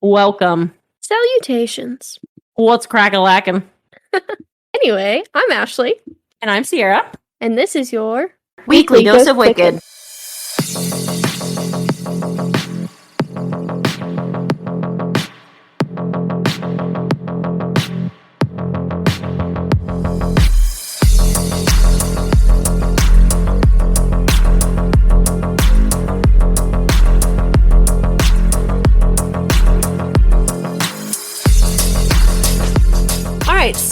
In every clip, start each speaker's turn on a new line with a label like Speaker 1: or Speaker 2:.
Speaker 1: Welcome.
Speaker 2: Salutations.
Speaker 1: What's crack-a-lackin'?
Speaker 2: Anyway, I'm Ashley.
Speaker 1: And I'm Sierra.
Speaker 2: And this is your
Speaker 1: Weekly Dose of Wicked.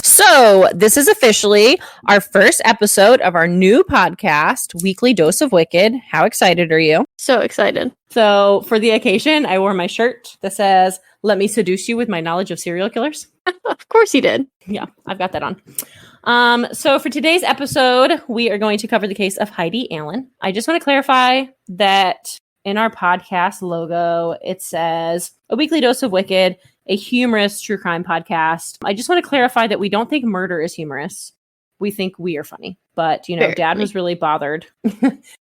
Speaker 1: So this is officially our first episode of our new podcast, Weekly Dose of Wicked. How excited are you?
Speaker 2: So excited.
Speaker 1: So for the occasion, I wore my shirt that says, "Let me seduce you with my knowledge of serial killers."
Speaker 2: Of course you did.
Speaker 1: Yeah, I've got that on. So for today's episode, we are going to cover the case of Heidi Allen. I just want to clarify that in our podcast logo, it says a weekly dose of wicked, a humorous true crime podcast. I just want to clarify that we don't think murder is humorous. We think we are funny. But, you know, Dad was really bothered.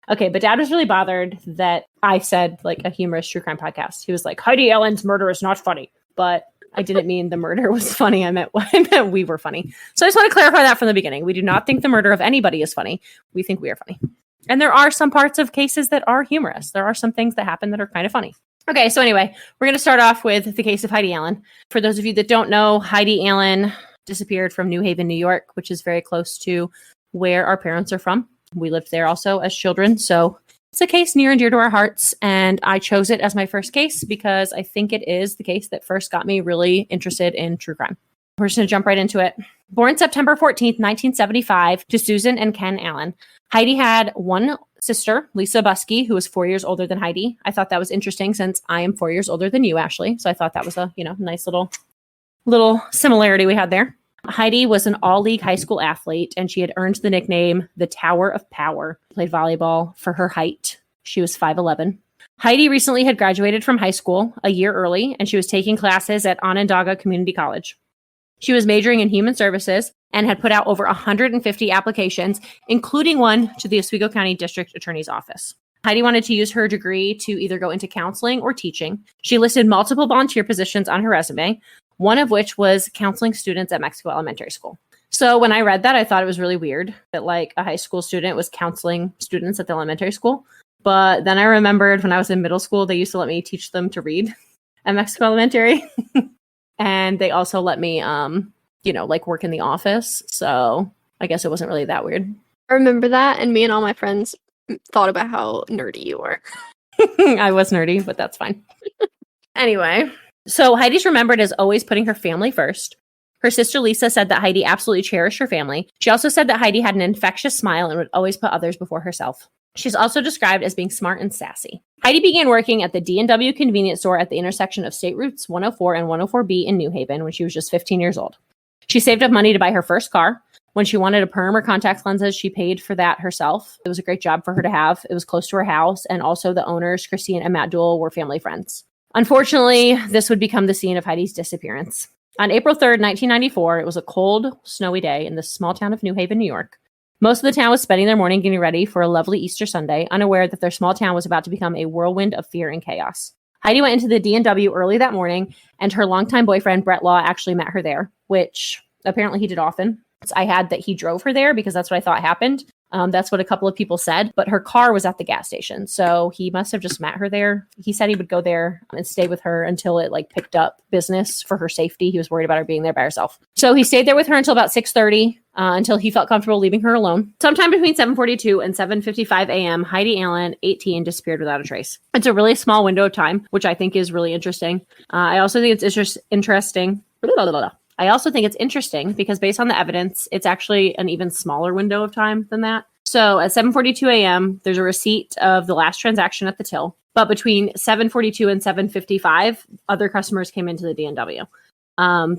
Speaker 1: Okay, but Dad was really bothered that I said, like, a humorous true crime podcast. He was like, Heidi Allen's murder is not funny. But I didn't mean the murder was funny. I meant we were funny. So I just want to clarify that from the beginning. We do not think the murder of anybody is funny. We think we are funny. And there are some parts of cases that are humorous. There are some things that happen that are kind of funny. Okay, so anyway, we're going to start off with the case of Heidi Allen. For those of you that don't know, Heidi Allen disappeared from New Haven, New York, which is very close to where our parents are from. We lived there also as children, so it's a case near and dear to our hearts, and I chose it as my first case because I think it is the case that first got me really interested in true crime. We're just going to jump right into it. Born September 14th, 1975, to Susan and Ken Allen, Heidi had one sister, Lisa Buskey, who was 4 years older than Heidi. I thought that was interesting since I am 4 years older than you, Ashley. So I thought that was a, nice little similarity we had there. Heidi was an all-league high school athlete, and she had earned the nickname the Tower of Power. Played volleyball for her height. She was 5'11". Heidi recently had graduated from high school a year early, and she was taking classes at Onondaga Community College. She was majoring in human services and had put out over 150 applications, including one to the Oswego County District Attorney's Office. Heidi wanted to use her degree to either go into counseling or teaching. She listed multiple volunteer positions on her resume, one of which was counseling students at Mexico Elementary School. So when I read that, I thought it was really weird that like a high school student was counseling students at the elementary school. But then I remembered when I was in middle school, they used to let me teach them to read at Mexico Elementary. And they also let me, work in the office. So I guess it wasn't really that weird.
Speaker 2: I remember that. And me and all my friends thought about how nerdy you were.
Speaker 1: I was nerdy, but that's fine. Anyway, so Heidi's remembered as always putting her family first. Her sister Lisa said that Heidi absolutely cherished her family. She also said that Heidi had an infectious smile and would always put others before herself. She's also described as being smart and sassy. Heidi began working at the D&W convenience store at the intersection of State Routes 104 and 104B in New Haven when she was just 15 years old. She saved up money to buy her first car. When she wanted a perm or contact lenses, she paid for that herself. It was a great job for her to have. It was close to her house, and also the owners, Christine and Matt Duell, were family friends. Unfortunately, this would become the scene of Heidi's disappearance. On April 3rd, 1994, it was a cold, snowy day in the small town of New Haven, New York. Most of the town was spending their morning getting ready for a lovely Easter Sunday, unaware that their small town was about to become a whirlwind of fear and chaos. Heidi went into the D&W early that morning, and her longtime boyfriend, Brett Law, actually met her there, which apparently he did often. I had that he drove her there because that's what I thought happened. That's what a couple of people said, but her car was at the gas station. So he must have just met her there. He said he would go there and stay with her until it picked up business for her safety. He was worried about her being there by herself. So he stayed there with her until about 6:30, until he felt comfortable leaving her alone. Sometime between 7:42 and 7:55 a.m., Heidi Allen, 18, disappeared without a trace. It's a really small window of time, which I think is really interesting. I also think it's interesting. I also think it's interesting because based on the evidence, it's actually an even smaller window of time than that. So at 7:42 a.m., there's a receipt of the last transaction at the till. But between 7:42 and 7:55, other customers came into the D&W.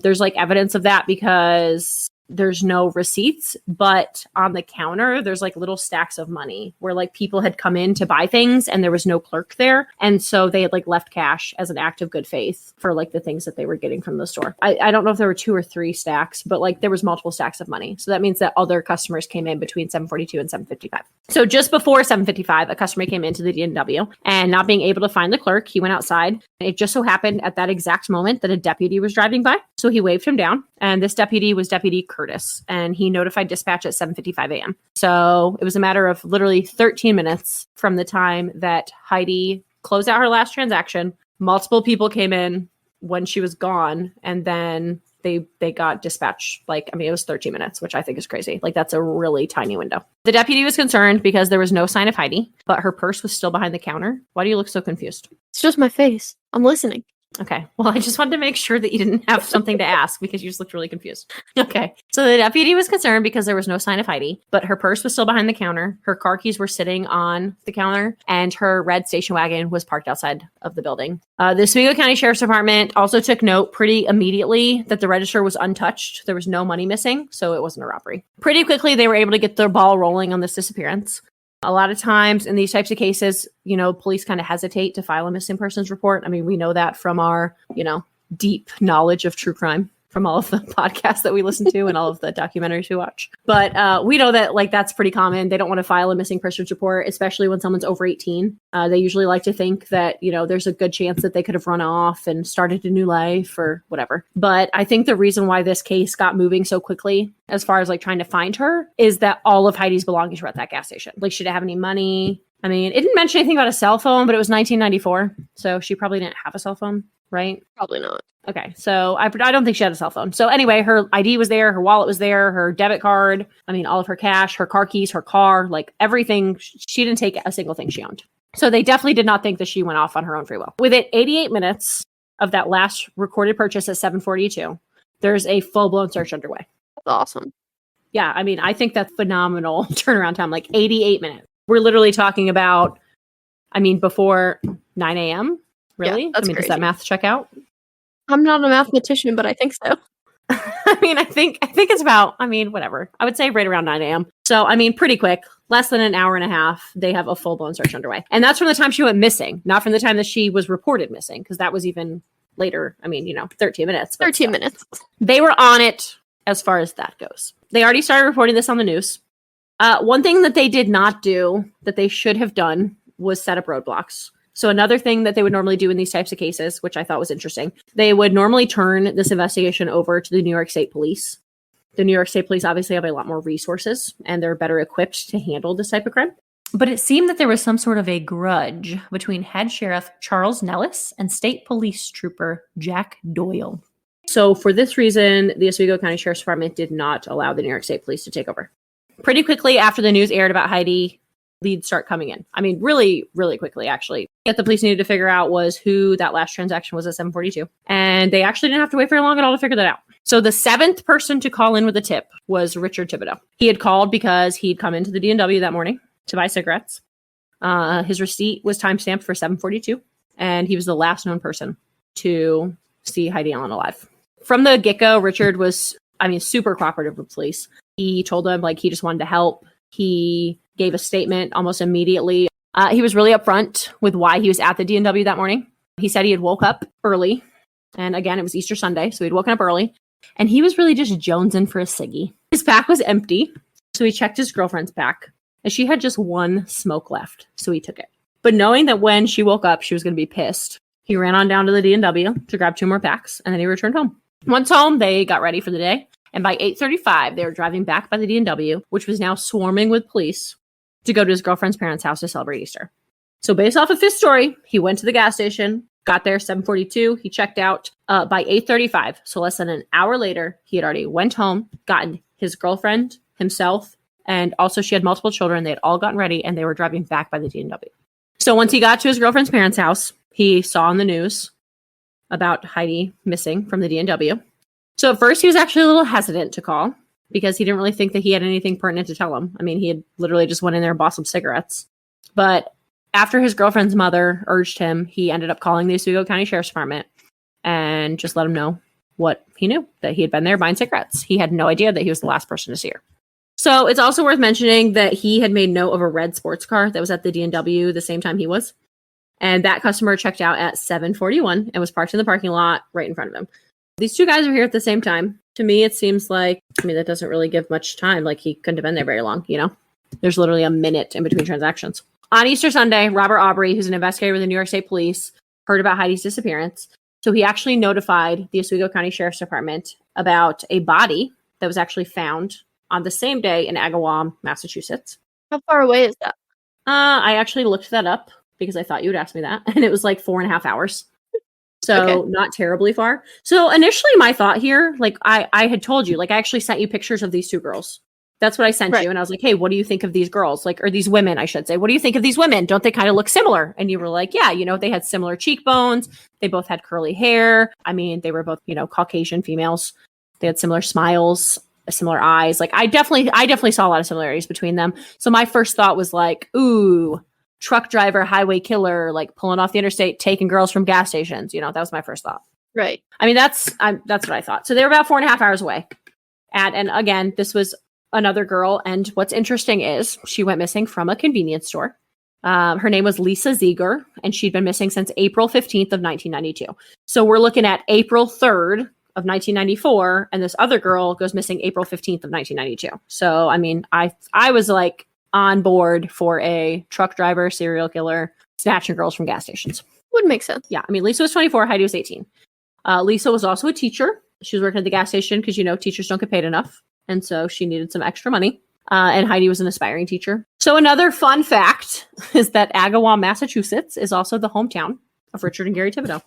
Speaker 1: There's evidence of that because there's no receipts, but on the counter, there's like little stacks of money where like people had come in to buy things and there was no clerk there. And so they had like left cash as an act of good faith for like the things that they were getting from the store. I don't know if there were 2 or 3 stacks, but like there was multiple stacks of money. So that means that other customers came in between 7:42 and 7:55. So just before 7:55, a customer came into the D&W and not being able to find the clerk, he went outside. It just so happened at that exact moment that a deputy was driving by. So he waved him down, and this deputy was Deputy Curtis, and he notified dispatch at 7:55 a.m. So it was a matter of literally 13 minutes from the time that Heidi closed out her last transaction. Multiple people came in when she was gone, and then they got dispatched. Like, I mean, it was 13 minutes, which I think is crazy. Like, that's a really tiny window. The deputy was concerned because there was no sign of Heidi, but her purse was still behind the counter. Why do you look so confused?
Speaker 2: It's just my face. I'm listening.
Speaker 1: Okay. Well, I just wanted to make sure that you didn't have something to ask because you just looked really confused. Okay. So the deputy was concerned because there was no sign of Heidi, but her purse was still behind the counter. Her car keys were sitting on the counter, and her red station wagon was parked outside of the building. The Oswego County Sheriff's Department also took note pretty immediately that the register was untouched. There was no money missing, so it wasn't a robbery. Pretty quickly, they were able to get their ball rolling on this disappearance. A lot of times in these types of cases, police kind of hesitate to file a missing persons report. I mean, we know that from our, deep knowledge of true crime from all of the podcasts that we listen to and all of the documentaries we watch. But we know that that's pretty common. They don't want to file a missing persons report, especially when someone's over 18. They usually like to think that, there's a good chance that they could have run off and started a new life or whatever. But I think the reason why this case got moving so quickly, as far as trying to find her, is that all of Heidi's belongings were at that gas station. She didn't have any money. I mean, it didn't mention anything about a cell phone, but it was 1994. So she probably didn't have a cell phone, right?
Speaker 2: Probably not.
Speaker 1: Okay, so I don't think she had a cell phone. So anyway, her ID was there, her wallet was there, her debit card, all of her cash, her car keys, her car, everything. She didn't take a single thing she owned. So they definitely did not think that she went off on her own free will. Within 88 minutes of that last recorded purchase at 7:42, there's a full-blown search underway.
Speaker 2: That's awesome.
Speaker 1: Yeah, I think that's phenomenal turnaround time, 88 minutes. We're literally talking about, before 9 a.m., really?
Speaker 2: Yeah, that's crazy.
Speaker 1: Does that math check out?
Speaker 2: I'm not a mathematician, but I think so.
Speaker 1: I think it's about, whatever. I would say right around 9 a.m. So, pretty quick, less than an hour and a half, they have a full-blown search underway. And that's from the time she went missing, not from the time that she was reported missing, because that was even later. 13 minutes.
Speaker 2: 13 minutes.
Speaker 1: They were on it as far as that goes. They already started reporting this on the news. One thing that they did not do that they should have done was set up roadblocks. So another thing that they would normally do in these types of cases, which I thought was interesting, they would normally turn this investigation over to the New York State Police. The New York State Police obviously have a lot more resources and they're better equipped to handle this type of crime. But it seemed that there was some sort of a grudge between head sheriff Charles Nellis and state police trooper Jack Doyle. So for this reason, the Oswego County Sheriff's Department did not allow the New York State Police to take over. Pretty quickly after the news aired about Heidi, leads start coming in. Really, really quickly, actually. What the police needed to figure out was who that last transaction was at 7:42. And they actually didn't have to wait very long at all to figure that out. So the 7th person to call in with a tip was Richard Thibodeau. He had called because he'd come into the D&W that morning to buy cigarettes. His receipt was timestamped for 7:42. And he was the last known person to see Heidi Allen alive. From the get-go, Richard was, super cooperative with police. He told them, he just wanted to help. He gave a statement almost immediately. He was really upfront with why he was at the D&W that morning. He said he had woke up early. And again, it was Easter Sunday, so he'd woken up early. And he was really just jonesing for a ciggy. His pack was empty, so he checked his girlfriend's pack. And she had just one smoke left, so he took it. But knowing that when she woke up, she was going to be pissed, he ran on down to the D&W to grab 2 more packs, and then he returned home. Once home, they got ready for the day. And by 8:35, they were driving back by the D&W, which was now swarming with police, to go to his girlfriend's parents' house to celebrate Easter. So based off of his story, he went to the gas station, got there 7:42. He checked out by 8:35. So less than an hour later, he had already went home, gotten his girlfriend, himself, and also she had multiple children. They had all gotten ready, and they were driving back by the D&W. So once he got to his girlfriend's parents' house, he saw on the news about Heidi missing from the D&W. So at first, he was actually a little hesitant to call because he didn't really think that he had anything pertinent to tell him. He had literally just went in there and bought some cigarettes. But after his girlfriend's mother urged him, he ended up calling the Oswego County Sheriff's Department and just let him know what he knew, that he had been there buying cigarettes. He had no idea that he was the last person to see her. So it's also worth mentioning that he had made note of a red sports car that was at the D&W the same time he was. And that customer checked out at 7:41 and was parked in the parking lot right in front of him. These two guys were here at the same time. To me, it seems like, that doesn't really give much time. Like, he couldn't have been there very long, There's literally a minute in between transactions. On Easter Sunday, Robert Aubrey, who's an investigator with the New York State Police, heard about Heidi's disappearance. So he actually notified the Oswego County Sheriff's Department about a body that was actually found on the same day in Agawam, Massachusetts.
Speaker 2: How far away is that?
Speaker 1: I actually looked that up because I thought you would ask me that. And it was like 4.5 hours. So Not terribly far. So initially my thought here, like I had told you, like I actually sent you pictures of these two girls. That's what I sent you. And I was like, hey, what do you think of these girls? Like, or these women, I should say. What do you think of these women? Don't they kind of look similar? And you were like, yeah, they had similar cheekbones. They both had curly hair. They were both, Caucasian females. They had similar smiles, similar eyes. Like I definitely saw a lot of similarities between them. So my first thought was like, ooh, truck driver, highway killer, like pulling off the interstate, taking girls from gas stations. That was my first thought.
Speaker 2: Right.
Speaker 1: That's what I thought. So they were about 4.5 hours away. And again, this was another girl. And what's interesting is she went missing from a convenience store. Her name was Lisa Ziegler, and she'd been missing since April 15th of 1992. So we're looking at April 3rd of 1994, and this other girl goes missing April 15th of 1992. So, I was like on board for a truck driver, serial killer, snatching girls from gas stations.
Speaker 2: Would make sense.
Speaker 1: Yeah. Lisa was 24, Heidi was 18. Lisa was also a teacher. She was working at the gas station because, teachers don't get paid enough. And so she needed some extra money. And Heidi was an aspiring teacher. So another fun fact is that Agawam, Massachusetts is also the hometown of Richard and Gary Thibodeau.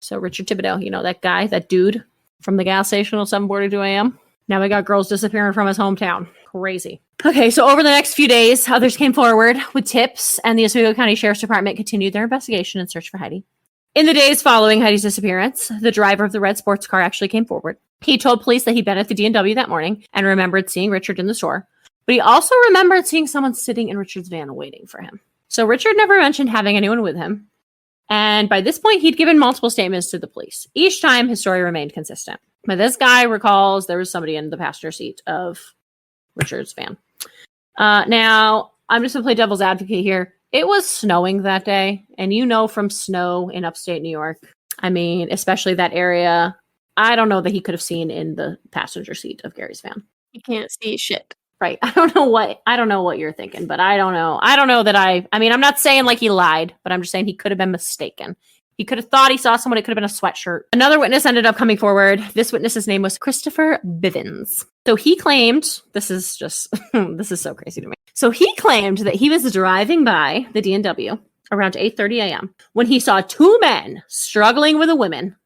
Speaker 1: So Richard Thibodeau, that guy, that dude from the gas station at 7:42 a.m. Now we got girls disappearing from his hometown. Crazy. Okay, so over the next few days, others came forward with tips, and the Oswego County Sheriff's Department continued their investigation and search for Heidi. In the days following Heidi's disappearance, the driver of the red sports car actually came forward. He told police that he'd been at the D&W that morning and remembered seeing Richard in the store, but he also remembered seeing someone sitting in Richard's van waiting for him. So Richard never mentioned having anyone with him. And by this point, he'd given multiple statements to the police. Each time, his story remained consistent. But this guy recalls there was somebody in the passenger seat of Richard's van. Now, I'm just going to play devil's advocate here. It was snowing that day. And from snow in upstate New York, especially that area, I don't know that he could have seen in the passenger seat of Gary's van.
Speaker 2: You can't see shit.
Speaker 1: Right. I don't know what you're thinking, but I don't know. I don't know that I'm not saying like he lied, but I'm just saying he could have been mistaken. He could have thought he saw someone. It could have been a sweatshirt. Another witness ended up coming forward. This witness's name was Christopher Bivens. So he claimed, this is so crazy to me. So he claimed that he was driving by the D&W around 8:30 a.m. when he saw two men struggling with a woman,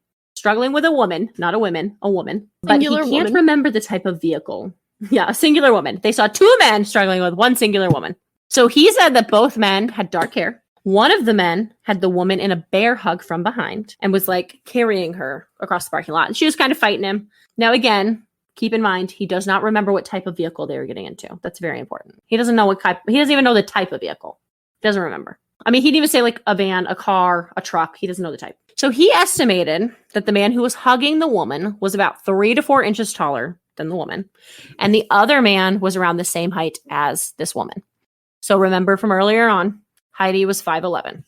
Speaker 1: not a woman, a woman. But
Speaker 2: Singular
Speaker 1: he can't
Speaker 2: woman.
Speaker 1: remember the type of vehicle. Yeah, a singular woman. They saw two men struggling with one singular woman. So he said that both men had dark hair. One of the men had the woman in a bear hug from behind and was like carrying her across the parking lot. And she was kind of fighting him. Now, again, keep in mind, he does not remember what type of vehicle they were getting into. That's very important. He doesn't know he doesn't even know the type of vehicle. He doesn't remember. He didn't even say like a van, a car, a truck. He doesn't know the type. So he estimated that the man who was hugging the woman was about 3 to 4 inches taller than the woman. And the other man was around the same height as this woman. So remember from earlier on, Heidi was 5'11".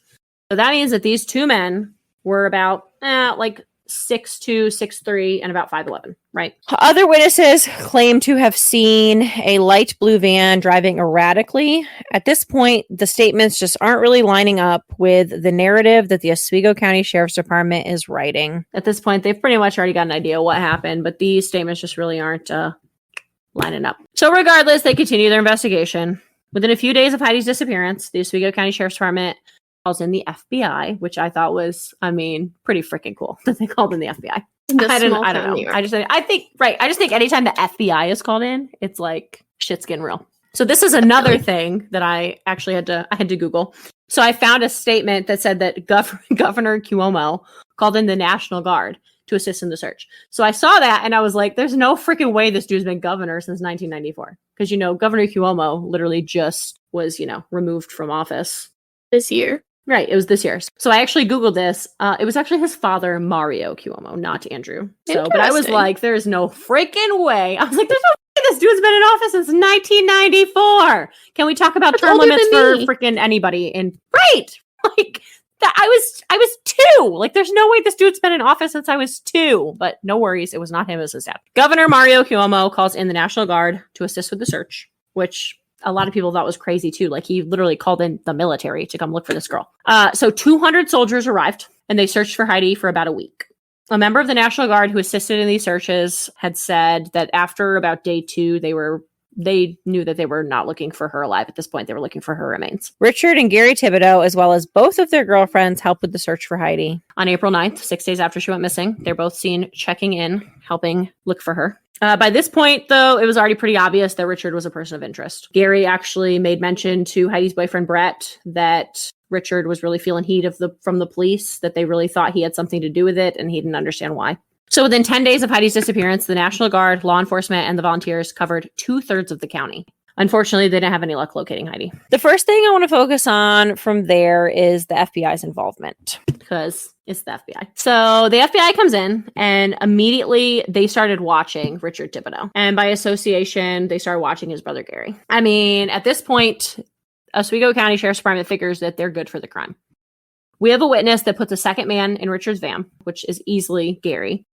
Speaker 1: So that means that these two men were about 6'2", 6'3", and about 5'11", right? Other witnesses claim to have seen a light blue van driving erratically. At this point, the statements just aren't really lining up with the narrative that the Oswego County Sheriff's Department is writing. At this point, they've pretty much already got an idea what happened, but these statements just really aren't lining up. So regardless, they continue their investigation. Within a few days of Heidi's disappearance, the Oswego County Sheriff's Department calls in the FBI, which I thought was, pretty freaking cool that they called in the FBI. I don't know. I just think anytime the FBI is called in, it's like shit's getting real. So this is another thing that I actually had to Google. So I found a statement that said that Governor Cuomo called in the National Guard to assist in the search. So I saw that and I was like, there's no freaking way this dude's been governor since 1994. Because, Governor Cuomo literally just was, removed from office.
Speaker 2: This year.
Speaker 1: Right, it was this year. So I actually Googled this. It was actually his father, Mario Cuomo, not Andrew. So, but I was like, there's no freaking way. I was like, there's no way this dude's been in office since 1994. Can we talk about term limits for freaking anybody? And right, like that, I was 2. Like, there's no way this dude's been in office since I was 2. But no worries, it was not him, it was his dad. Governor Mario Cuomo calls in the National Guard to assist with the search, which a lot of people thought was crazy too. Like, he literally called in the military to come look for this girl. So 200 soldiers arrived and they searched for Heidi for about a week. A member of the National Guard who assisted in these searches had said that after about day 2, they knew that they were not looking for her alive at this point. They were looking for her remains. Richard and Gary Thibodeau, as well as both of their girlfriends, helped with the search for Heidi. On April 9th, 6 days after she went missing, they're both seen checking in, helping look for her. By this point, though, it was already pretty obvious that Richard was a person of interest. Gary actually made mention to Heidi's boyfriend, Brett, that Richard was really feeling heat from the police, that they really thought he had something to do with it, and he didn't understand why. So within 10 days of Heidi's disappearance, the National Guard, law enforcement, and the volunteers covered 2/3 of the county. Unfortunately, they didn't have any luck locating Heidi. The first thing I want to focus on from there is the FBI's involvement, because it's the FBI. So the FBI comes in and immediately they started watching Richard Thibodeau. And by association, they started watching his brother, Gary. I mean, at this point, Oswego County Sheriff's Department figures that they're good for the crime. We have a witness that puts a second man in Richard's van, which is easily Gary.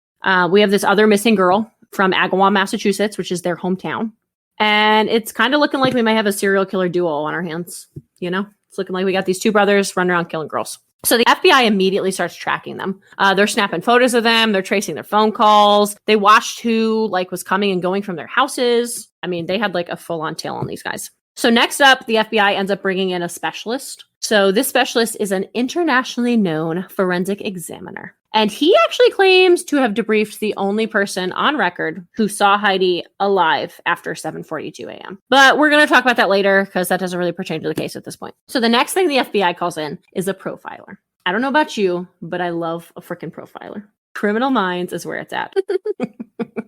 Speaker 1: We have this other missing girl from Agawam, Massachusetts, which is their hometown. And it's kind of looking like we might have a serial killer duo on our hands. You know, it's looking like we got these 2 brothers running around killing girls. So the FBI immediately starts tracking them. They're snapping photos of them. They're tracing their phone calls. They watched who was coming and going from their houses. I mean, they had a full-on tail on these guys. So next up, the FBI ends up bringing in a specialist. So this specialist is an internationally known forensic examiner. And he actually claims to have debriefed the only person on record who saw Heidi alive after 7:42 a.m. But we're going to talk about that later because that doesn't really pertain to the case at this point. So the next thing the FBI calls in is a profiler. I don't know about you, but I love a freaking profiler. Criminal Minds is where it's at.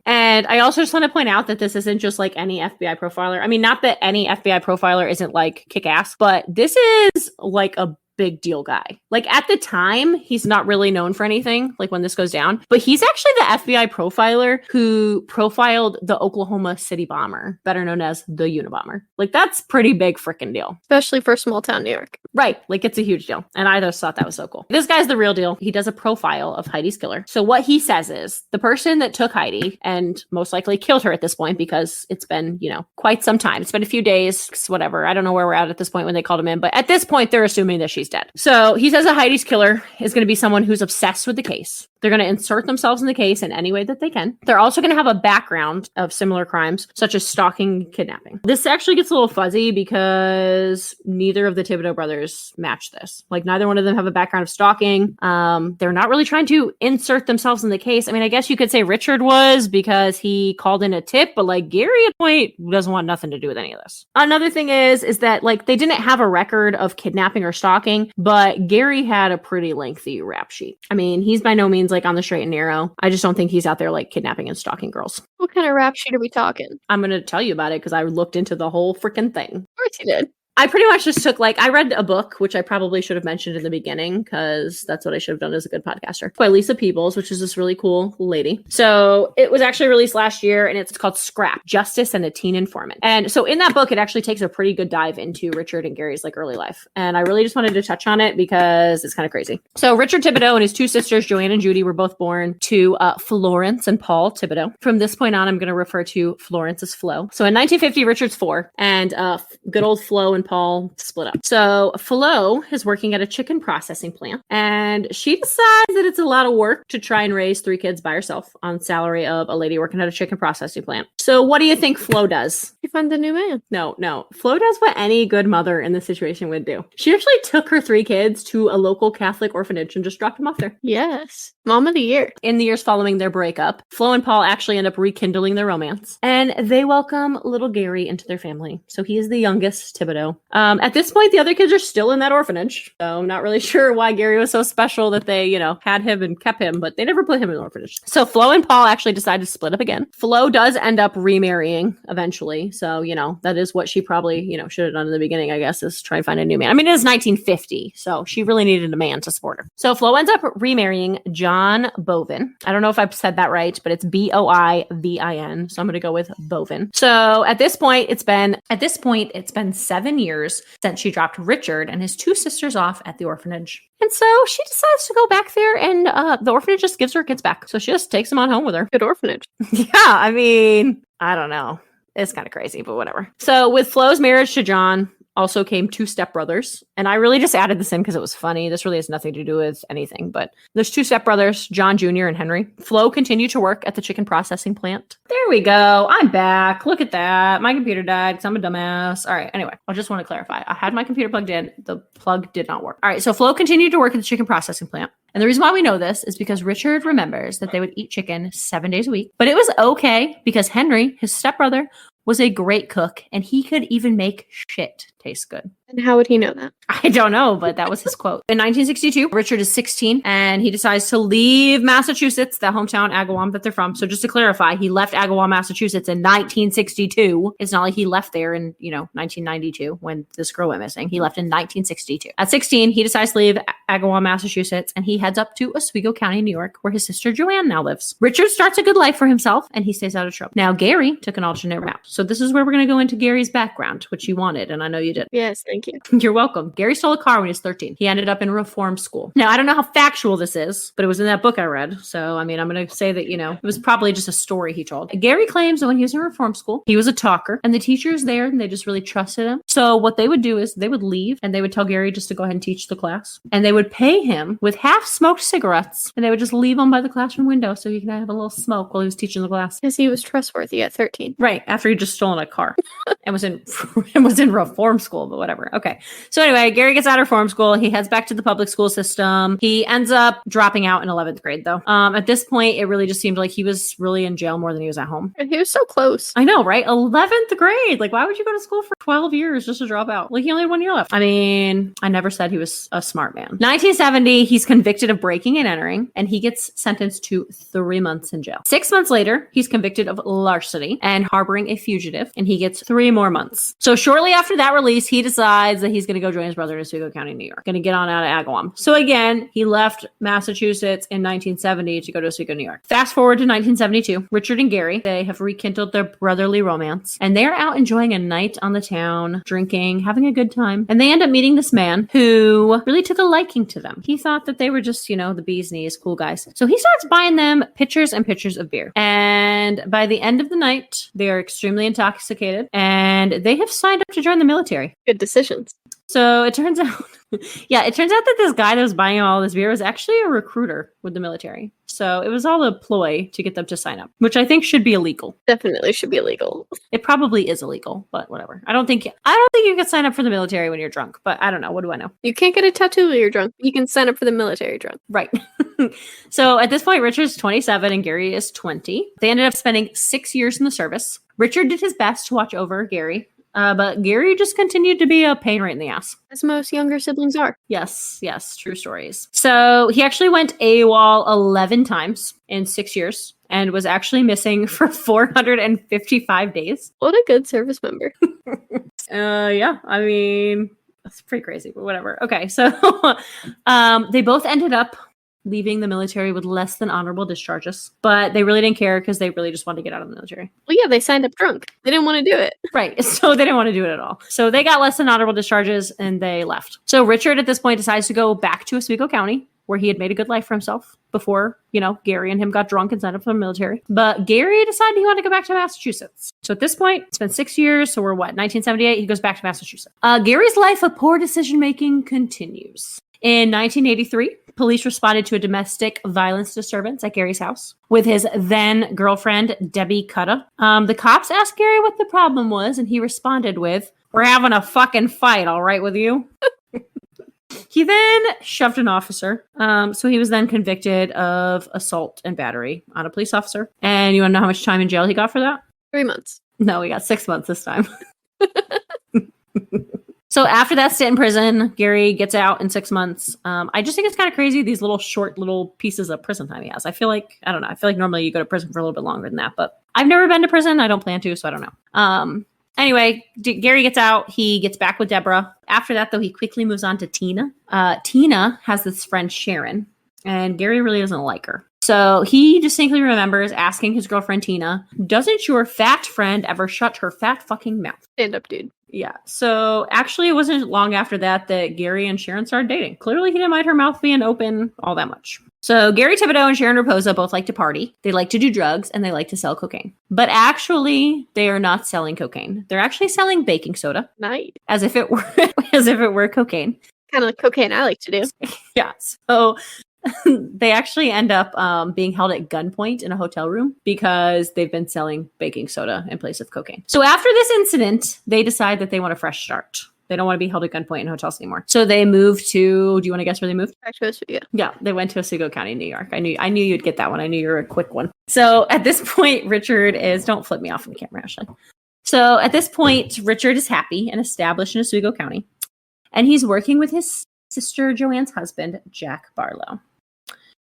Speaker 1: And I also just want to point out that this isn't just any FBI profiler. I mean, not that any FBI profiler isn't kick-ass, but this is a big deal guy. At the time, he's not really known for anything, when this goes down, but he's actually the FBI profiler who profiled the Oklahoma City bomber, better known as the Unabomber. That's pretty big freaking deal.
Speaker 2: Especially for small town New York.
Speaker 1: Right. It's a huge deal. And I just thought that was so cool. This guy's the real deal. He does a profile of Heidi's killer. So what he says is the person that took Heidi and most likely killed her at this point, because it's been, quite some time. It's been a few days, whatever. I don't know where we're at this point when they called him in, but at this point, they're assuming that she's dead. So he says that Heidi's killer is going to be someone who's obsessed with the case. They're going to insert themselves in the case in any way that they can. They're also going to have a background of similar crimes, such as stalking and kidnapping. This actually gets a little fuzzy because neither of the Thibodeau brothers match this. Neither one of them have a background of stalking. They're not really trying to insert themselves in the case. I mean, I guess you could say Richard was because he called in a tip, but Gary at point doesn't want nothing to do with any of this. Another thing is that they didn't have a record of kidnapping or stalking, but Gary had a pretty lengthy rap sheet. I mean, he's by no means on the straight and narrow. I just don't think he's out there kidnapping and stalking girls.
Speaker 2: What kind of rap sheet are we talking?
Speaker 1: I'm going to tell you about it because I looked into the whole freaking thing.
Speaker 2: Of course you did.
Speaker 1: I pretty much just took I read a book, which I probably should have mentioned in the beginning because that's what I should have done as a good podcaster, by Lisa Peebles, which is this really cool lady. So it was actually released last year and it's called Scrap, Justice and a Teen Informant. And so in that book, it actually takes a pretty good dive into Richard and Gary's early life. And I really just wanted to touch on it because it's kind of crazy. So Richard Thibodeau and his 2 sisters, Joanne and Judy, were both born to Florence and Paul Thibodeau. From this point on, I'm going to refer to Florence as Flo. So in 1950, Richard's 4 and good old Flo and Paul split up. So Flo is working at a chicken processing plant and she decides that it's a lot of work to try and raise 3 kids by herself on salary of a lady working at a chicken processing plant. So what do you think Flo does?
Speaker 2: You find a new man.
Speaker 1: No. Flo does what any good mother in this situation would do. She actually took her 3 kids to a local Catholic orphanage and just dropped them off there.
Speaker 2: Yes. Mom of the year.
Speaker 1: In the years following their breakup, Flo and Paul actually end up rekindling their romance and they welcome little Gary into their family. So he is the youngest Thibodeau. At this point, the other kids are still in that orphanage. So I'm not really sure why Gary was so special that they, had him and kept him, but they never put him in an orphanage. So Flo and Paul actually decide to split up again. Flo does end up remarrying eventually. So, that is what she probably, should have done in the beginning, I guess, is try to find a new man. I mean, it is 1950, so she really needed a man to support her. So Flo ends up remarrying John Bovin. I don't know if I've said that right, but it's Boivin. So I'm going to go with Bovin. So at this point, it's been 7 years since she dropped Richard and his two sisters off at the orphanage. And so she decides to go back there, and the orphanage just gives her kids back. So she just takes them on home with her.
Speaker 2: Good orphanage.
Speaker 1: Yeah, I mean, I don't know. It's kind of crazy, but whatever. So with Flo's marriage to John also came two stepbrothers. And I really just added this in because it was funny. This really has nothing to do with anything, but there's two stepbrothers, John Jr. and Henry. Flo continued to work at the chicken processing plant. There we go. I'm back. Look at that. My computer died because I'm a dumbass. All right. Anyway, I just want to clarify. I had my computer plugged in. The plug did not work. All right. So Flo continued to work at the chicken processing plant. And the reason why we know this is because Richard remembers that they would eat chicken 7 days a week. But it was okay because Henry, his stepbrother, was a great cook, and he could even make shit taste good.
Speaker 2: And how would he know that?
Speaker 1: I don't know, but that was his quote. In 1962, Richard is 16, and he decides to leave Massachusetts, the hometown Agawam that they're from. So just to clarify, he left Agawam, Massachusetts in 1962. It's not like he left there in, 1992 when this girl went missing. He left in 1962. At 16, he decides to leave Agawam, Massachusetts, and he heads up to Oswego County, New York, where his sister Joanne now lives. Richard starts a good life for himself, and he stays out of trouble. Now, Gary took an alternate route. So this is where we're going to go into Gary's background, which you wanted, and I know you did.
Speaker 2: Yes, thank you.
Speaker 1: You're welcome. Gary stole a car when he was 13. He ended up in reform school. Now, I don't know how factual this is, but it was in that book I read. So, I mean, I'm going to say that, it was probably just a story he told. Gary claims that when he was in reform school, he was a talker, and the teachers there, and they just really trusted him. So what they would do is they would leave, and they would tell Gary just to go ahead and teach the class. And they would pay him with half-smoked cigarettes, and they would just leave him by the classroom window so he could have a little smoke while he was teaching the class.
Speaker 2: Because he was trustworthy at 13.
Speaker 1: Right, after he just stolen a car and was in reform school, but whatever. Okay. So anyway, Gary gets out of reform school. He heads back to the public school system. He ends up dropping out in 11th grade, though. At this point, it really just seemed like he was really in jail more than he was at home.
Speaker 2: And he was so close.
Speaker 1: I know, right? 11th grade. Like, why would you go to school for 12 years just to drop out? Like, he only had 1 year left. I mean, I never said he was a smart man. 1970, he's convicted of breaking and entering, and he gets sentenced to 3 months in jail. 6 months later, he's convicted of larceny and harboring a fugitive, and he gets 3 more months. So shortly after that release, he decides that he's going to go join his brother in Oswego County, New York. Going to get on out of Agawam. So again, he left Massachusetts in 1970 to go to Oswego, New York. Fast forward to 1972, Richard and Gary, they have rekindled their brotherly romance, and they're out enjoying a night on the town, drinking, having a good time. And they end up meeting this man who really took a liking to them. He thought that they were just, the bee's knees, cool guys. So he starts buying them pitchers and pitchers of beer. And by the end of the night, they are extremely intoxicated, and they have signed up to join the military.
Speaker 2: Good decisions.
Speaker 1: So it turns out, that this guy that was buying him all this beer was actually a recruiter with the military. So it was all a ploy to get them to sign up, which I think should be illegal.
Speaker 2: Definitely should be illegal.
Speaker 1: It probably is illegal, but whatever. I don't think you can sign up for the military when you're drunk, but I don't know. What do I know?
Speaker 2: You can't get a tattoo when you're drunk. You can sign up for the military drunk.
Speaker 1: Right. So at this point, Richard's 27 and Gary is 20. They ended up spending 6 years in the service. Richard did his best to watch over Gary. But Gary just continued to be a pain right in the ass.
Speaker 2: As most younger siblings are.
Speaker 1: Yes, true stories. So he actually went AWOL 11 times in 6 years and was actually missing for 455 days.
Speaker 2: What a good service member.
Speaker 1: Yeah, I mean, that's pretty crazy, but whatever. Okay, so they both ended up leaving the military with less than honorable discharges, but they really didn't care because they really just wanted to get out of the military.
Speaker 2: Well, yeah, they signed up drunk. They didn't want to do it.
Speaker 1: Right. So they didn't want to do it at all. So they got less than honorable discharges and they left. So Richard at this point decides to go back to Oswego County, where he had made a good life for himself before, Gary and him got drunk and signed up for the military. But Gary decided he wanted to go back to Massachusetts. So at this point, it's been 6 years. So we're 1978? He goes back to Massachusetts. Gary's life of poor decision-making continues. In 1983, police responded to a domestic violence disturbance at Gary's house with his then girlfriend, Debbie Cutta. The cops asked Gary what the problem was, and he responded with, "We're having a fucking fight, all right with you?" He then shoved an officer. So he was then convicted of assault and battery on a police officer. And you want to know how much time in jail he got for that?
Speaker 2: 3 months.
Speaker 1: No, he got 6 months this time. So after that stint in prison, Gary gets out in 6 months. I just think it's kind of crazy, these short pieces of prison time he has. I feel like normally you go to prison for a little bit longer than that, but I've never been to prison. I don't plan to, so I don't know. Anyway, Gary gets out. He gets back with Deborah. After that, though, he quickly moves on to Tina. Tina has this friend, Sharon, and Gary really doesn't like her. So he distinctly remembers asking his girlfriend, Tina, doesn't your fat friend ever shut her fat fucking mouth?
Speaker 2: Stand up, dude.
Speaker 1: Yeah. So actually, it wasn't long after that Gary and Sharon started dating. Clearly, he didn't mind her mouth being open all that much. So Gary Thibodeau and Sharon Raposa both like to party. They like to do drugs and they like to sell cocaine. But actually, they are not selling cocaine. They're actually selling baking soda.
Speaker 2: Nice.
Speaker 1: As if it were cocaine.
Speaker 2: Kind of like cocaine I like to do.
Speaker 1: Yeah. So they actually end up being held at gunpoint in a hotel room because they've been selling baking soda in place of cocaine. So after this incident, they decide that they want a fresh start. They don't want to be held at gunpoint in hotels anymore. So they moved to, do you want to guess where they moved?
Speaker 2: Back to Oswego.
Speaker 1: Yeah, they went to Oswego County, New York. I knew you'd get that one. I knew you were a quick one. So at this point, don't flip me off from the camera, Ashley. So at this point, Richard is happy and established in Oswego County. And he's working with his sister Joanne's husband, Jack Barlow.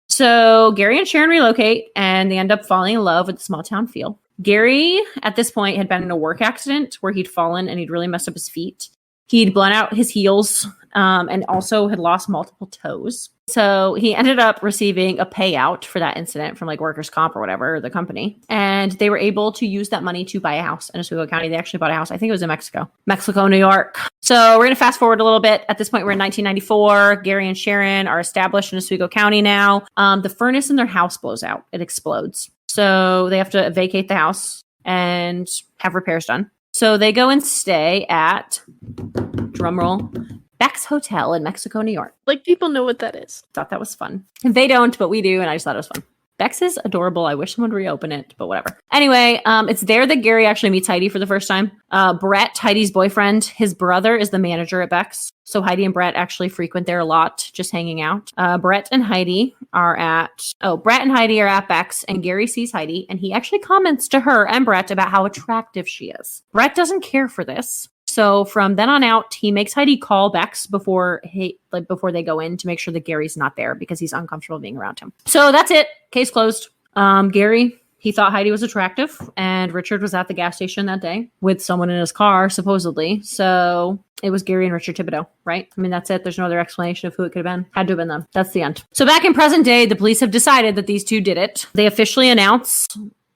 Speaker 1: So Gary and Sharon relocate and they end up falling in love with the small town feel. Gary, at this point, had been in a work accident where he'd fallen and he'd really messed up his feet. He'd blown out his heels and also had lost multiple toes. So he ended up receiving a payout for that incident from like workers' comp or whatever, the company. And they were able to use that money to buy a house in Oswego County. They actually bought a house. I think it was in Mexico, New York. So we're going to fast forward a little bit. At this point, we're in 1994. Gary and Sharon are established in Oswego County now. The furnace in their house blows out. It explodes. So they have to vacate the house and have repairs done. So they go and stay at, drumroll, Beck's Hotel in Mexico, New York.
Speaker 2: Like, people know what that is.
Speaker 1: Thought that was fun. They don't, but we do, and I just thought it was fun. Beck's is adorable. I wish someone would reopen it, but whatever. Anyway, it's there that Gary actually meets Heidi for the first time. Brett, Heidi's boyfriend, his brother is the manager at Beck's. So Heidi and Brett actually frequent there a lot, just hanging out. Brett and Heidi are at Beck's, and Gary sees Heidi, and he actually comments to her and Brett about how attractive she is. Brett doesn't care for this. So from then on out, he makes Heidi call Beck's before they go in to make sure that Gary's not there because he's uncomfortable being around him. So that's it. Case closed. Gary, he thought Heidi was attractive, and Richard was at the gas station that day with someone in his car, supposedly. So it was Gary and Richard Thibodeau, right? I mean, that's it. There's no other explanation of who it could have been. Had to have been them. That's the end. So back in present day, the police have decided that these two did it. They officially announce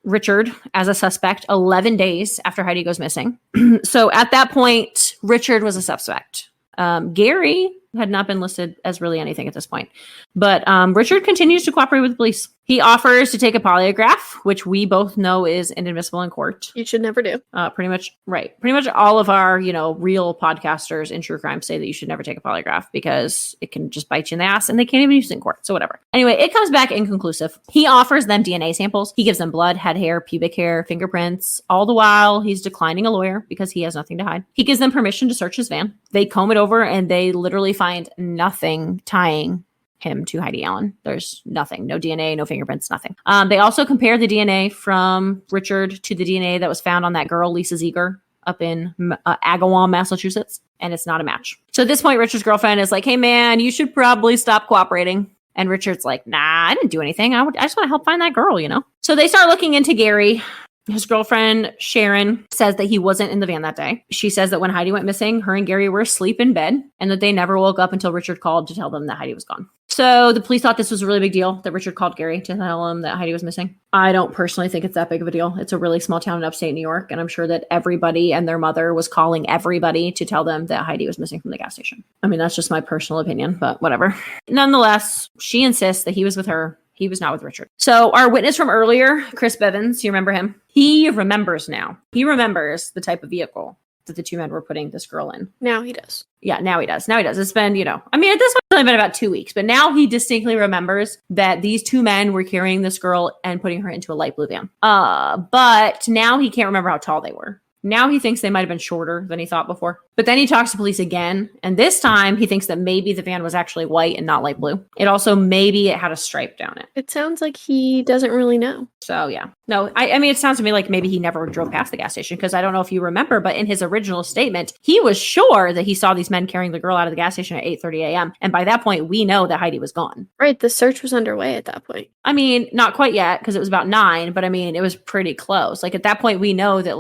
Speaker 1: Richard as a suspect 11 days after Heidi goes missing. So at that point, Richard was a suspect. Gary had not been listed as really anything at this point. But Richard continues to cooperate with the police. He offers to take a polygraph, which we both know is inadmissible in court.
Speaker 2: You should never do.
Speaker 1: Pretty much, right. Pretty much all of our, real podcasters in true crime say that you should never take a polygraph because it can just bite you in the ass and they can't even use it in court. So whatever. Anyway, it comes back inconclusive. He offers them DNA samples. He gives them blood, head hair, pubic hair, fingerprints. All the while, he's declining a lawyer because he has nothing to hide. He gives them permission to search his van. They comb it over and they literally find nothing tying him to Heidi Allen. There's nothing, no DNA, no fingerprints, nothing. They also compare the DNA from Richard to the DNA that was found on that girl, Lisa Ziegler, up in Agawam, Massachusetts, and it's not a match. So at this point, Richard's girlfriend is like, hey man, you should probably stop cooperating. And Richard's like, nah, I didn't do anything. I just want to help find that girl, So they start looking into Gary. His girlfriend, Sharon, says that he wasn't in the van that day. She says that when Heidi went missing, her and Gary were asleep in bed and that they never woke up until Richard called to tell them that Heidi was gone. So the police thought this was a really big deal that Richard called Gary to tell him that Heidi was missing. I don't personally think it's that big of a deal. It's a really small town in upstate New York, and I'm sure that everybody and their mother was calling everybody to tell them that Heidi was missing from the gas station. I mean, that's just my personal opinion, but whatever. Nonetheless, she insists that he was with her. He was not with Richard. So our witness from earlier, Chris Bevins, you remember him? He remembers now. He remembers the type of vehicle that the two men were putting this girl in.
Speaker 2: Now he does.
Speaker 1: Yeah, now he does. It's been, at this point, it's only been about 2 weeks, but now he distinctly remembers that these two men were carrying this girl and putting her into a light blue van. But now he can't remember how tall they were. Now he thinks they might have been shorter than he thought before. But then he talks to police again. And this time he thinks that maybe the van was actually white and not light blue. It also, maybe it had a stripe down it.
Speaker 2: It sounds like he doesn't really know.
Speaker 1: So yeah. No, I mean, it sounds to me like maybe he never drove past the gas station because I don't know if you remember, but in his original statement, he was sure that he saw these men carrying the girl out of the gas station at 8:30 a.m. And by that point, we know that Heidi was gone.
Speaker 2: Right. The search was underway at that point.
Speaker 1: I mean, not quite yet because it was about 9, but I mean, it was pretty close. Like at that point, we know that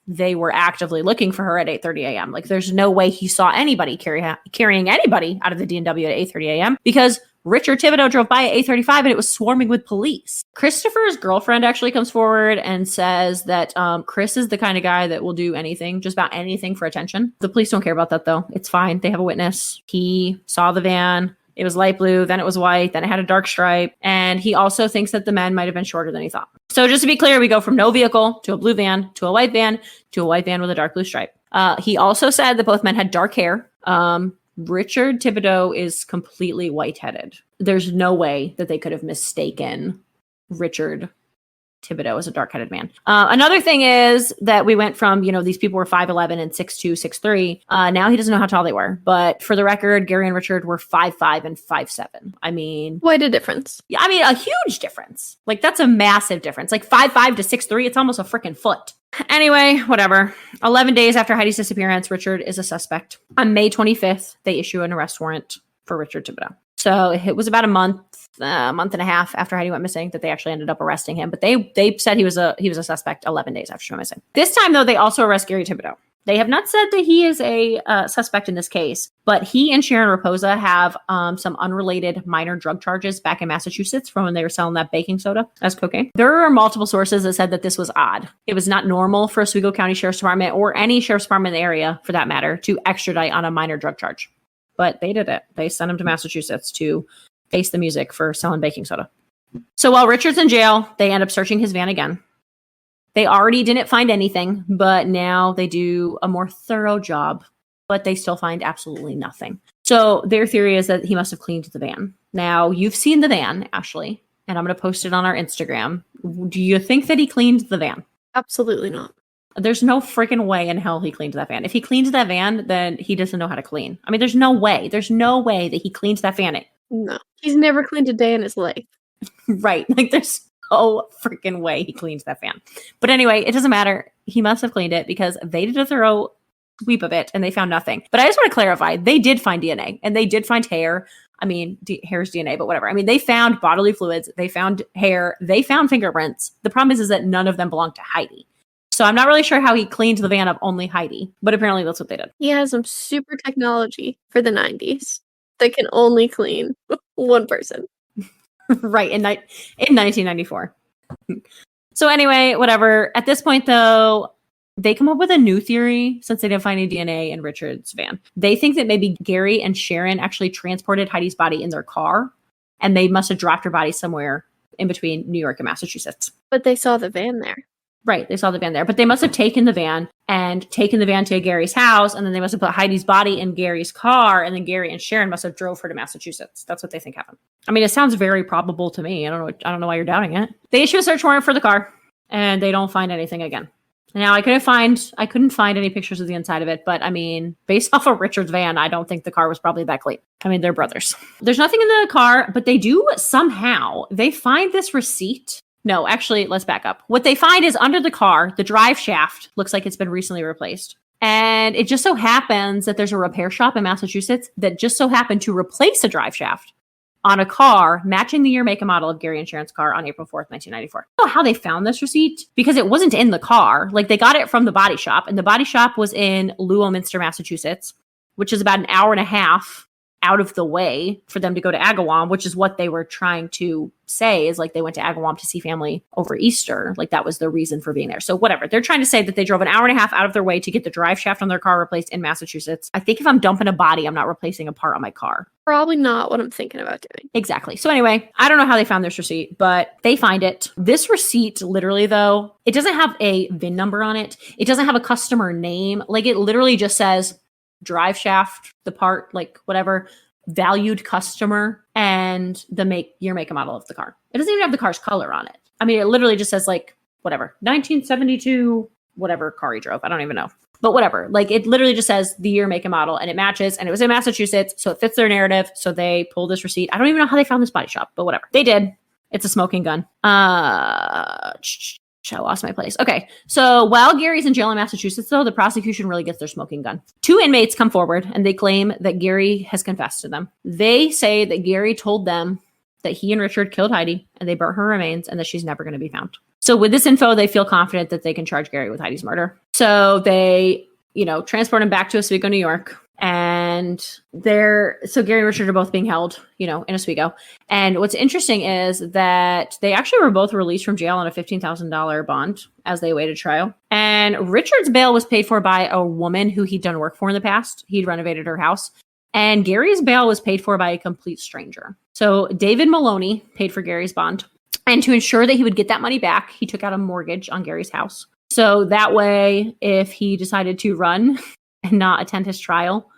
Speaker 1: they were actively looking for her at 8:30 a.m. Like, there's no way he saw anybody carrying anybody out of the D&W at 8:30 a.m. because Richard Thibodeau drove by at 8:35 and it was swarming with police. Christopher's girlfriend actually comes forward and says that Chris is the kind of guy that will do anything, just about anything for attention. The police don't care about that, though. It's fine. They have a witness. He saw the van. It was light blue, then it was white, then it had a dark stripe. And he also thinks that the men might have been shorter than he thought. So just to be clear, we go from no vehicle to a blue van to a white van to a white van with a dark blue stripe. He also said that both men had dark hair. Richard Thibodeau is completely white-headed. There's no way that they could have mistaken Richard Thibodeau as a dark-headed man. Another thing is that we went from, these people were 5'11" and 6'2", 6'3". Now he doesn't know how tall they were. But for the record, Gary and Richard were 5'5" and 5'7". I mean...
Speaker 2: Quite a difference.
Speaker 1: Yeah, I mean, a huge difference. Like, that's a massive difference. Like, 5'5" to 6'3", it's almost a freaking foot. Anyway, whatever. 11 days after Heidi's disappearance, Richard is a suspect. On May 25th, they issue an arrest warrant for Richard Thibodeau. So it was about a month and a half after Heidi went missing that they actually ended up arresting him. But they said he was a suspect 11 days after she went missing. This time, though, they also arrest Gary Thibodeau. They have not said that he is a suspect in this case, but he and Sharon Raposa have some unrelated minor drug charges back in Massachusetts from when they were selling that baking soda as cocaine. There are multiple sources that said that this was odd. It was not normal for Oswego County Sheriff's Department or any sheriff's department in the area, for that matter, to extradite on a minor drug charge. But they did it. They sent him to Massachusetts to face the music for selling baking soda. So while Richard's in jail, they end up searching his van again. They already didn't find anything, but now they do a more thorough job, but they still find absolutely nothing. So their theory is that he must have cleaned the van. Now, you've seen the van, Ashley, and I'm going to post it on our Instagram. Do you think that he cleaned the van?
Speaker 2: Absolutely not.
Speaker 1: There's no freaking way in hell he cleaned that van. If he cleans that van, then he doesn't know how to clean. I mean, there's no way. There's no way that he cleans that van.
Speaker 2: No. He's never cleaned a day in his life.
Speaker 1: Right. Like, there's no freaking way he cleans that van. But anyway, it doesn't matter. He must have cleaned it because they did a thorough sweep of it and they found nothing. But I just want to clarify, they did find DNA and they did find hair. I mean, hair's DNA, but whatever. I mean, they found bodily fluids. They found hair. They found fingerprints. The problem is that none of them belonged to Heidi. So I'm not really sure how he cleaned the van of only Heidi, but apparently that's what they did.
Speaker 2: He has some super technology for the 90s that can only clean one person.
Speaker 1: Right, in 1994. So anyway, whatever. At this point, though, they come up with a new theory since they didn't find any DNA in Richard's van. They think that maybe Gary and Sharon actually transported Heidi's body in their car, and they must have dropped her body somewhere in between New York and Massachusetts.
Speaker 2: But they saw the van there.
Speaker 1: Right, they saw the van there. But they must have taken the van to Gary's house, and then they must have put Heidi's body in Gary's car, and then Gary and Sharon must have drove her to Massachusetts. That's what they think happened. I mean, it sounds very probable to me. I don't know why you're doubting it. They issue a search warrant for the car, and they don't find anything again. Now, I couldn't find any pictures of the inside of it, but I mean, based off of Richard's van, I don't think the car was probably that clean. I mean, they're brothers. There's nothing in the car, but they do somehow, they find this receipt. No, actually, let's back up. What they find is under the car, the drive shaft looks like it's been recently replaced. And it just so happens that there's a repair shop in Massachusetts that just so happened to replace a drive shaft on a car matching the year, make, and model of Gary and Sharon's car on April 4th, 1994. I don't know how they found this receipt because it wasn't in the car. Like, they got it from the body shop, and the body shop was in Leominster, Massachusetts, which is about an hour and a half out of the way for them to go to Agawam, which is what they were trying to say is like they went to Agawam to see family over Easter. Like, that was the reason for being there. So whatever. They're trying to say that they drove an hour and a half out of their way to get the drive shaft on their car replaced in Massachusetts. I think if I'm dumping a body, I'm not replacing a part on my car.
Speaker 2: Probably not what I'm thinking about doing.
Speaker 1: Exactly. So anyway, I don't know how they found this receipt, but they find it. This receipt, literally though, it doesn't have a VIN number on it. It doesn't have a customer name. Like, it literally just says drive shaft, the part, like whatever, valued customer, and the year, make, and model of the car. It doesn't even have the car's color on it. I mean, it literally just says like, whatever, 1972, whatever car he drove. I don't even know. But whatever. Like, it literally just says the year, make, and model, and it matches, and it was in Massachusetts, so it fits their narrative. So they pulled this receipt. I don't even know how they found this body shop, but whatever. They did. It's a smoking gun. I lost my place. Okay. So while Gary's in jail in Massachusetts, though, the prosecution really gets their smoking gun. 2 inmates come forward and they claim that Gary has confessed to them. They say that Gary told them that he and Richard killed Heidi and they burnt her remains and that she's never going to be found. So with this info, they feel confident that they can charge Gary with Heidi's murder. So So they, transport him back to Oswego, New York. And so Gary and Richard are both being held, in Oswego. And what's interesting is that they actually were both released from jail on a $15,000 bond as they awaited trial. And Richard's bail was paid for by a woman who he'd done work for in the past. He'd renovated her house. And Gary's bail was paid for by a complete stranger. So David Maloney paid for Gary's bond. And to ensure that he would get that money back, he took out a mortgage on Gary's house. So that way, if he decided to run and not attend his trial,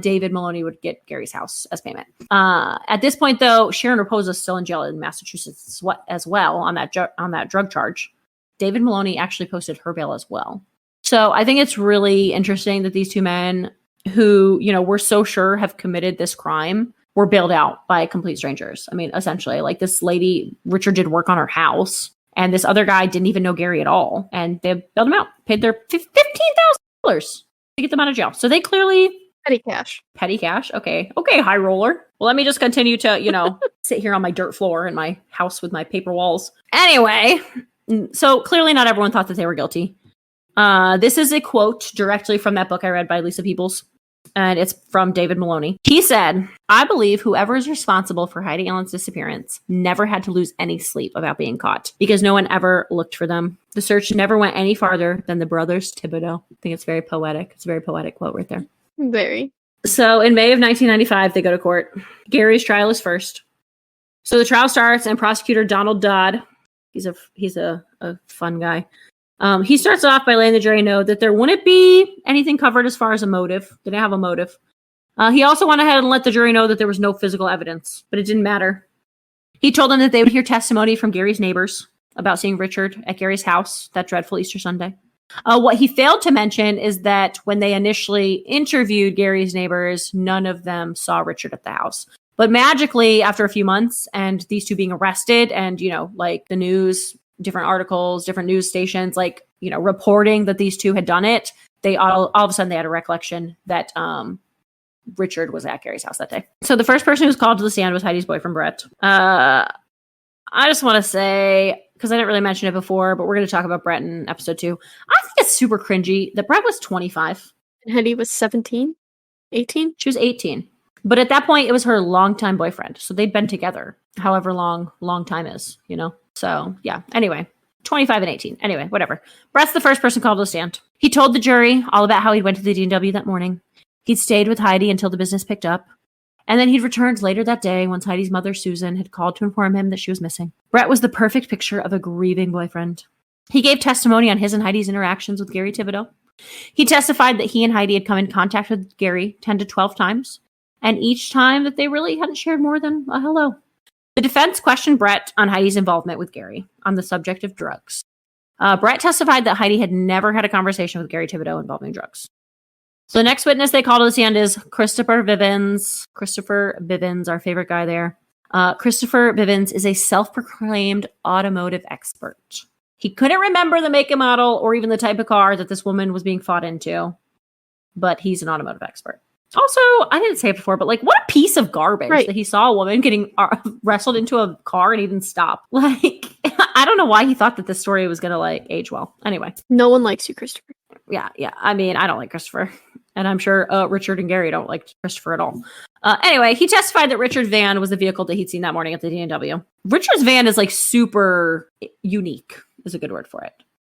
Speaker 1: David Maloney would get Gary's house as payment. At this point, though, Sharon Raposa is still in jail in Massachusetts as well on that drug charge. David Maloney actually posted her bail as well. So I think it's really interesting that these two men who, we're so sure have committed this crime were bailed out by complete strangers. I mean, essentially, like this lady, Richard did work on her house, and this other guy didn't even know Gary at all. And they bailed him out, paid their $15,000 to get them out of jail. So they clearly... Petty cash. Okay, high roller. Well, let me just continue to, sit here on my dirt floor in my house with my paper walls. Anyway, so clearly not everyone thought that they were guilty. This is a quote directly from that book I read by Lisa Peebles. And it's from David Maloney. He said, "I believe whoever is responsible for Heidi Allen's disappearance never had to lose any sleep about being caught because no one ever looked for them. The search never went any farther than the brothers Thibodeau." I think it's very poetic. It's a very poetic quote right there.
Speaker 2: Very.
Speaker 1: So in May of 1995, they go to court. Gary's trial is first. So the trial starts, and prosecutor Donald Dodd, he's a fun guy. He starts off by letting the jury know that there wouldn't be anything covered as far as a motive. They didn't have a motive. He also went ahead and let the jury know that there was no physical evidence, but it didn't matter. He told them that they would hear testimony from Gary's neighbors about seeing Richard at Gary's house that dreadful Easter Sunday. What he failed to mention is that when they initially interviewed Gary's neighbors, none of them saw Richard at the house. But magically, after a few months and these two being arrested and, like the news, different articles, different news stations, reporting that these two had done it, they all of a sudden they had a recollection that Richard was at Gary's house that day. So the first person who was called to the stand was Heidi's boyfriend, Brett. I just want to say, because I didn't really mention it before, but we're going to talk about Brett in episode 2. I think it's super cringy that Brett was 25.
Speaker 2: And Heidi was 17? 18?
Speaker 1: She was 18. But at that point, it was her longtime boyfriend. So they'd been together however long time is, So, yeah. Anyway, 25 and 18. Anyway, whatever. Brett's the first person called to the stand. He told the jury all about how he went to the D&W that morning. He'd stayed with Heidi until the business picked up. And then he'd returned later that day once Heidi's mother, Susan, had called to inform him that she was missing. Brett was the perfect picture of a grieving boyfriend. He gave testimony on his and Heidi's interactions with Gary Thibodeau. He testified that he and Heidi had come in contact with Gary 10 to 12 times, and each time that they really hadn't shared more than a hello. The defense questioned Brett on Heidi's involvement with Gary on the subject of drugs. Brett testified that Heidi had never had a conversation with Gary Thibodeau involving drugs. So the next witness they call to the stand is Christopher Bivens. Christopher Bivens, our favorite guy there. Christopher Bivens is a self-proclaimed automotive expert. He couldn't remember the make and model or even the type of car that this woman was being fought into, but he's an automotive expert. Also, I didn't say it before, but what a piece of garbage that he saw a woman getting wrestled into a car and he didn't stop. I don't know why he thought that this story was going to age well. Anyway.
Speaker 2: No one likes you, Christopher.
Speaker 1: Yeah. I mean, I don't like Christopher. And I'm sure Richard and Gary don't like Christopher at all. Anyway, he testified that Richard's van was the vehicle that he'd seen that morning at the D&W. Richard's van is super unique, is a good word for it.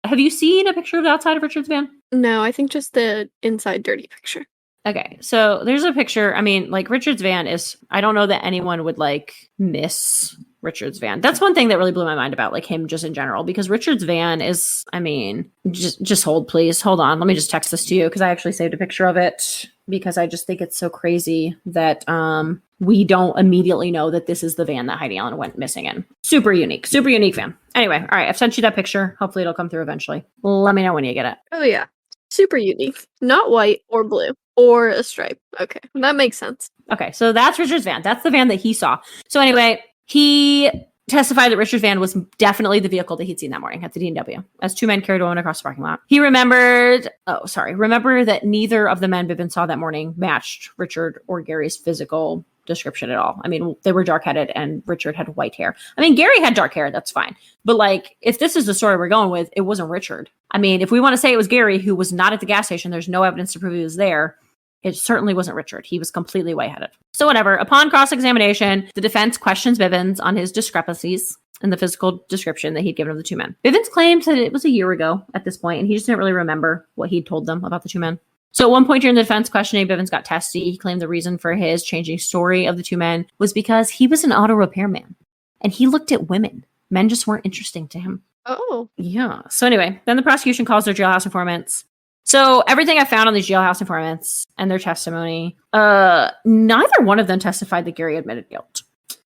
Speaker 1: Have you seen a picture of the outside of Richard's van?
Speaker 2: No, I think just the inside dirty picture.
Speaker 1: Okay, so there's a picture. I mean, Richard's van is, I don't know that anyone would miss Richard's van. That's one thing that really blew my mind about him just in general, because Richard's van is, I mean, just hold, please. Hold on. Let me just text this to you because I actually saved a picture of it because I just think it's so crazy that we don't immediately know that this is the van that Heidi Allen went missing in. Super unique van. Anyway, all right, I've sent you that picture. Hopefully it'll come through eventually. Let me know when you get it.
Speaker 2: Oh, yeah. Super unique. Not white or blue or a stripe. Okay, that makes sense.
Speaker 1: Okay, so that's Richard's van. That's the van that he saw. So anyway, he testified that Richard's van was definitely the vehicle that he'd seen that morning at the D&W as two men carried a woman across the parking lot. He remembered that neither of the men Bivens saw that morning matched Richard or Gary's physical description at all. I mean, they were dark-headed and Richard had white hair. I mean, Gary had dark hair. That's fine. But like, if this is the story we're going with, it wasn't Richard. I mean, if we want to say it was Gary, who was not at the gas station, there's no evidence to prove he was there. It certainly wasn't Richard. He was completely white-headed. So whatever. Upon cross-examination, the defense questions Bivens on his discrepancies in the physical description that he'd given of the two men. Bivens claimed that it was a year ago at this point, and he just didn't really remember what he'd told them about the two men. So at one point during the defense questioning, Bivens got testy. He claimed the reason for his changing story of the two men was because he was an auto repairman, and he looked at women. Men just weren't interesting to him.
Speaker 2: Oh.
Speaker 1: Yeah. So anyway, then the prosecution calls their jailhouse informants. So everything I found on these jailhouse informants and their testimony, neither one of them testified that Gary admitted guilt.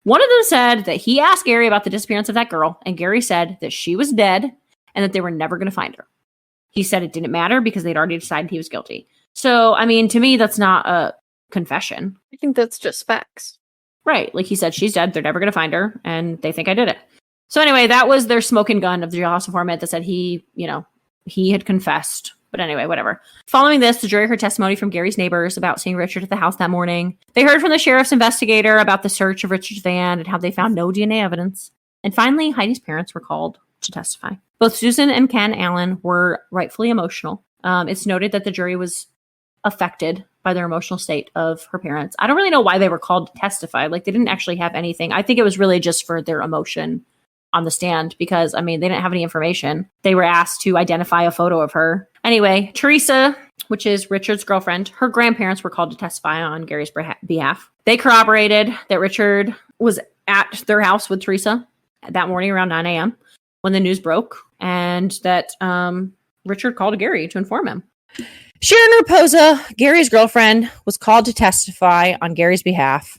Speaker 1: One of them said that he asked Gary about the disappearance of that girl, and Gary said that she was dead and that they were never going to find her. He said it didn't matter because they'd already decided he was guilty. So, I mean, to me, that's not a confession.
Speaker 2: I think that's just facts.
Speaker 1: Right. Like he said, she's dead. They're never going to find her, and they think I did it. So anyway, that was their smoking gun of the jailhouse informant that said he had confessed. But anyway, whatever. Following this, the jury heard testimony from Gary's neighbors about seeing Richard at the house that morning. They heard from the sheriff's investigator about the search of Richard's van and how they found no DNA evidence. And finally, Heidi's parents were called to testify. Both Susan and Ken Allen were rightfully emotional. It's noted that the jury was affected by their emotional state of her parents. I don't really know why they were called to testify. Like, they didn't actually have anything. I think it was really just for their emotion on the stand because, I mean, they didn't have any information. They were asked to identify a photo of her. Anyway, Teresa, which is Richard's girlfriend, her grandparents were called to testify on Gary's behalf. They corroborated that Richard was at their house with Teresa that morning around 9 a.m. when the news broke, and that Richard called Gary to inform him. Sharon Raposa, Gary's girlfriend, was called to testify on Gary's behalf.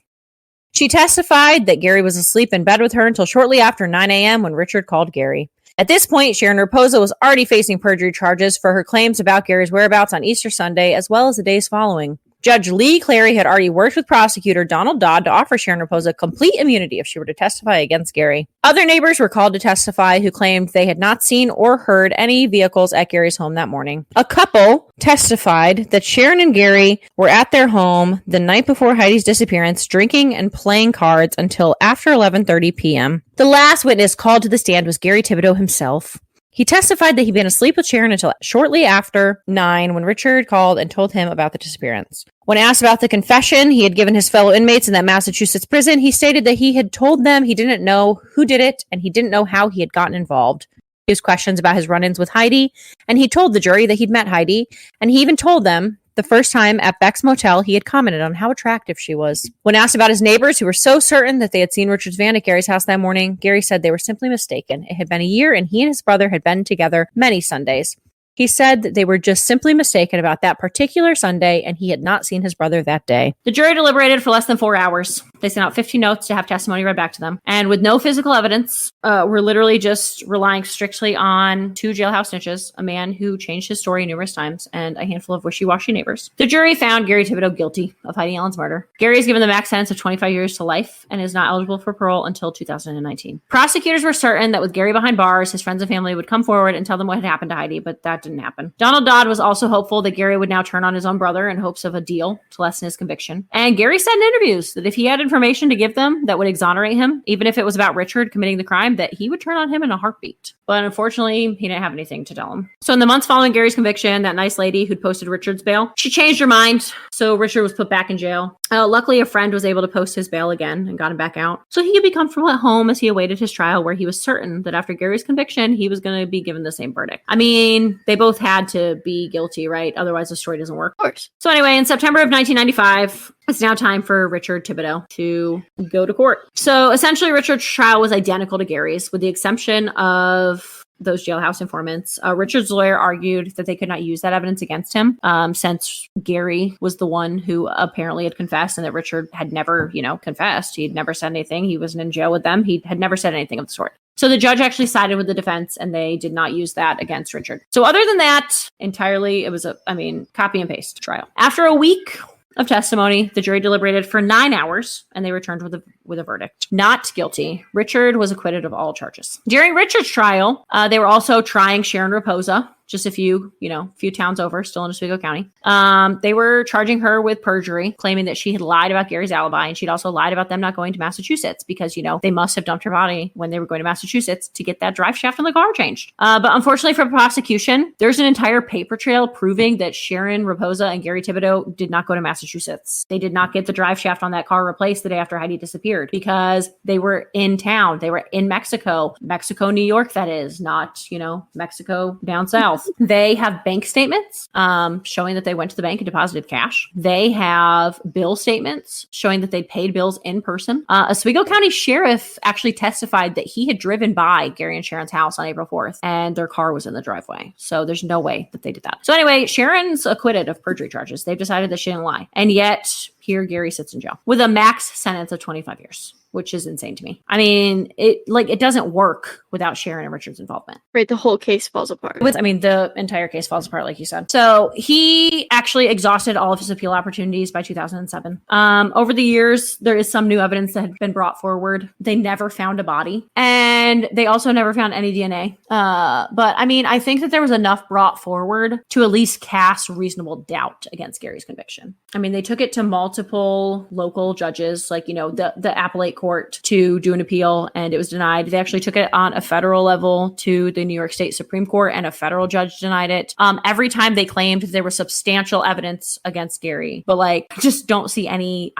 Speaker 1: She testified that Gary was asleep in bed with her until shortly after 9 a.m. when Richard called Gary. At this point, Sharon Raposa was already facing perjury charges for her claims about Gary's whereabouts on Easter Sunday, as well as the days following. Judge Lee Clary had already worked with prosecutor Donald Dodd to offer Sharon Raposa complete immunity if she were to testify against Gary. Other neighbors were called to testify who claimed they had not seen or heard any vehicles at Gary's home that morning. A couple testified that Sharon and Gary were at their home the night before Heidi's disappearance, drinking and playing cards until after 11:30 p.m. The last witness called to the stand was Gary Thibodeau himself. He testified that he'd been asleep with Sharon until shortly after 9 when Richard called and told him about the disappearance. When asked about the confession he had given his fellow inmates in that Massachusetts prison, he stated that he had told them he didn't know who did it and he didn't know how he had gotten involved. He was questioned about his run-ins with Heidi, and he told the jury that he'd met Heidi, and he even told them the first time at Beck's Motel, he had commented on how attractive she was. When asked about his neighbors who were so certain that they had seen Richard's van at Gary's house that morning, Gary said they were simply mistaken. It had been a year and he and his brother had been together many Sundays. He said that they were just simply mistaken about that particular Sunday and he had not seen his brother that day. The jury deliberated for less than 4 hours. They sent out 50 notes to have testimony read back to them. And with no physical evidence, we're literally just relying strictly on 2 jailhouse snitches, a man who changed his story numerous times, and a handful of wishy-washy neighbors. The jury found Gary Thibodeau guilty of Heidi Allen's murder. Gary is given the max sentence of 25 years to life and is not eligible for parole until 2019. Prosecutors were certain that with Gary behind bars, his friends and family would come forward and tell them what had happened to Heidi, but that didn't happen. Donald Dodd was also hopeful that Gary would now turn on his own brother in hopes of a deal to lessen his conviction. And Gary said in interviews that if he had information to give them that would exonerate him, even if it was about Richard committing the crime, that he would turn on him in a heartbeat. But unfortunately, he didn't have anything to tell him. So in the months following Gary's conviction, that nice lady who'd posted Richard's bail, she changed her mind. So Richard was put back in jail. Luckily, a friend was able to post his bail again and got him back out. So he could be comfortable at home as he awaited his trial, where he was certain that after Gary's conviction, he was going to be given the same verdict. I mean, they both had to be guilty, right? Otherwise, the story doesn't work.
Speaker 2: Of course.
Speaker 1: So anyway, in September of 1995, it's now time for Richard Thibodeau to go to court. So essentially, Richard's trial was identical to Gary's, with the exception of those jailhouse informants. Richard's lawyer argued that they could not use that evidence against him, since Gary was the one who apparently had confessed, and that Richard had never, confessed. He'd never said anything. He wasn't in jail with them. He had never said anything of the sort. So the judge actually sided with the defense, and they did not use that against Richard. So other than that, entirely, it was copy and paste trial. After a week of testimony, the jury deliberated for 9 hours, and they returned with a verdict. Not guilty. Richard was acquitted of all charges. During Richard's trial, they were also trying Sharon Raposa, just a few towns over, still in Oswego County. They were charging her with perjury, claiming that she had lied about Gary's alibi, and she'd also lied about them not going to Massachusetts because, they must have dumped her body when they were going to Massachusetts to get that drive shaft on the car changed. But unfortunately for prosecution, there's an entire paper trail proving that Sharon Raposa and Gary Thibodeau did not go to Massachusetts. They did not get the drive shaft on that car replaced the day after Heidi disappeared because they were in town. They were in Mexico, New York, that is, not, Mexico down south. They have bank statements showing that they went to the bank and deposited cash. They have bill statements showing that they paid bills in person. Oswego County Sheriff actually testified that he had driven by Gary and Sharon's house on April 4th and their car was in the driveway. So there's no way that they did that. So anyway, Sharon's acquitted of perjury charges. They've decided that she didn't lie. And yet here Gary sits in jail with a max sentence of 25 years. Which is insane to me. I mean, it doesn't work without Sharon and Richard's involvement.
Speaker 2: Right, the whole case falls apart.
Speaker 1: The entire case falls apart, like you said. So he actually exhausted all of his appeal opportunities by 2007. Over the years, there is some new evidence that had been brought forward. They never found a body, and they also never found any DNA. But I mean, I think that there was enough brought forward to at least cast reasonable doubt against Gary's conviction. I mean, they took it to multiple local judges, like, the appellate court to do an appeal, and it was denied. They actually took it on a federal level to the New York State Supreme Court, and a federal judge denied it. Every time they claimed there was substantial evidence against Gary, but I just don't see any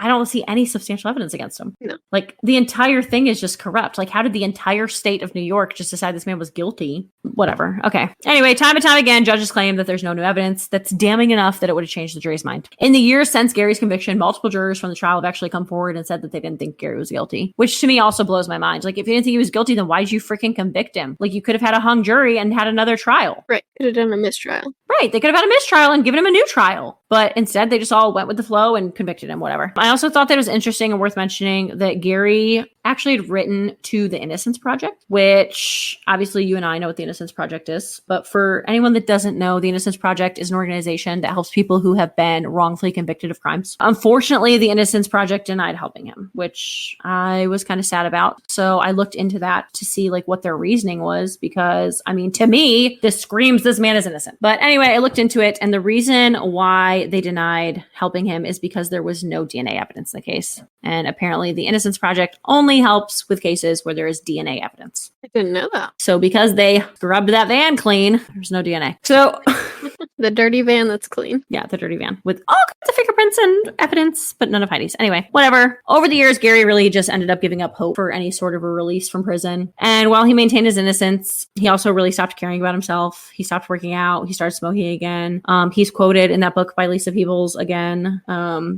Speaker 1: substantial evidence against him.
Speaker 2: No.
Speaker 1: The entire thing is just corrupt. How did the entire state of New York just decide this man was guilty? Whatever. Okay. Anyway, time and time again, judges claim that there's no new evidence that's damning enough that it would have changed the jury's mind. In the years since Gary's conviction, multiple jurors from the trial have actually come forward and said that they didn't think Gary was guilty, which to me also blows my mind. If you didn't think he was guilty, then why did you freaking convict him? You could have had a hung jury and had another trial.
Speaker 2: Right. Could have done a mistrial.
Speaker 1: Right. They could have had a mistrial and given him a new trial. But instead, they just all went with the flow and convicted him, whatever. I also thought that it was interesting and worth mentioning that Gary actually had written to the Innocence Project, which obviously you and I know what the Innocence Project is. But for anyone that doesn't know, the Innocence Project is an organization that helps people who have been wrongfully convicted of crimes. Unfortunately, the Innocence Project denied helping him, which I was kind of sad about. So I looked into that to see what their reasoning was, because I mean, to me, this screams this man is innocent. But anyway, I looked into it, and the reason why they denied helping him is because there was no DNA evidence in the case. And apparently the Innocence Project only helps with cases where there is DNA evidence.
Speaker 2: I didn't know that.
Speaker 1: So because they scrubbed that van clean, there's no DNA. So
Speaker 2: the dirty van that's clean.
Speaker 1: Yeah, the dirty van with all kinds of fingerprints and evidence, but none of Heidi's. Anyway, whatever. Over the years, Gary really just ended up giving up hope for any sort of a release from prison. And while he maintained his innocence, he also really stopped caring about himself. He stopped working out. He started smoking again. He's quoted in that book by Lisa Peebles again.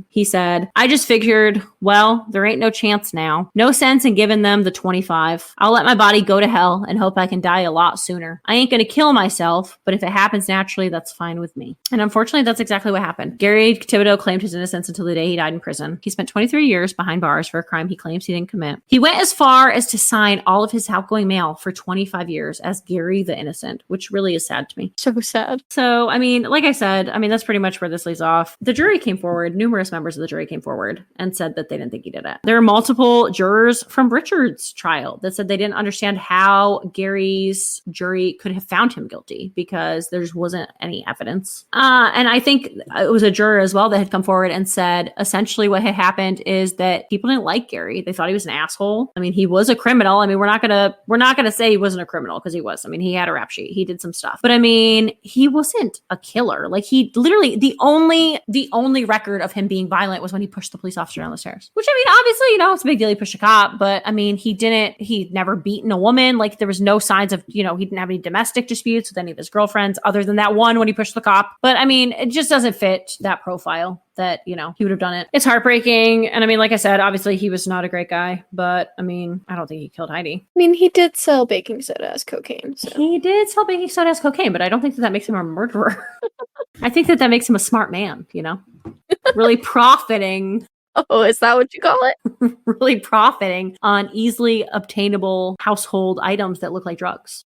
Speaker 1: He said, "I just figured, well, there ain't no chance now. No sense in giving them the 25. I'll let my body go to hell and hope I can die a lot sooner. I ain't going to kill myself, but if it happens naturally, that's fine with me." And unfortunately, that's exactly what happened. Gary Thibodeau claimed his innocence until the day he died in prison. He spent 23 years behind bars for a crime he claims he didn't commit. He went as far as to sign all of his outgoing mail for 25 years as Gary the Innocent, which really is sad to me.
Speaker 2: So sad.
Speaker 1: So, I mean, like I said, that's pretty much where this leaves off. The jury came forward, numerous members of the jury came forward and said that they didn't think he did it. There are multiple jurors from Richard's trial that said they didn't understand how Gary's jury could have found him guilty because there just wasn't any evidence. And I think it was a juror as well that had come forward and said essentially what had happened is that people didn't like Gary. They thought he was an asshole. I mean, he was a criminal. I mean, we're not gonna say he wasn't a criminal because he was. I mean, he had a rap sheet. He did some stuff. But I mean, he wasn't a killer. He literally the only record of him being violent was when he pushed the police officer down the stairs. Which I mean, obviously, it's a big deal he pushed a cop, but I mean, he'd never beaten a woman. There was no signs of, he didn't have any domestic disputes with any of his girlfriends other than that one when he pushed the cop. But I mean, it just doesn't fit that profile that, he would have done it. It's heartbreaking. And I mean, like I said, obviously he was not a great guy, but I mean, I don't think he killed Heidi.
Speaker 2: I mean, he did sell baking soda as cocaine. So.
Speaker 1: He did sell baking soda as cocaine, but I don't think that makes him a murderer. I think that makes him a smart man, really profiting.
Speaker 2: Oh, is that what you call it?
Speaker 1: Really profiting on easily obtainable household items that look like drugs,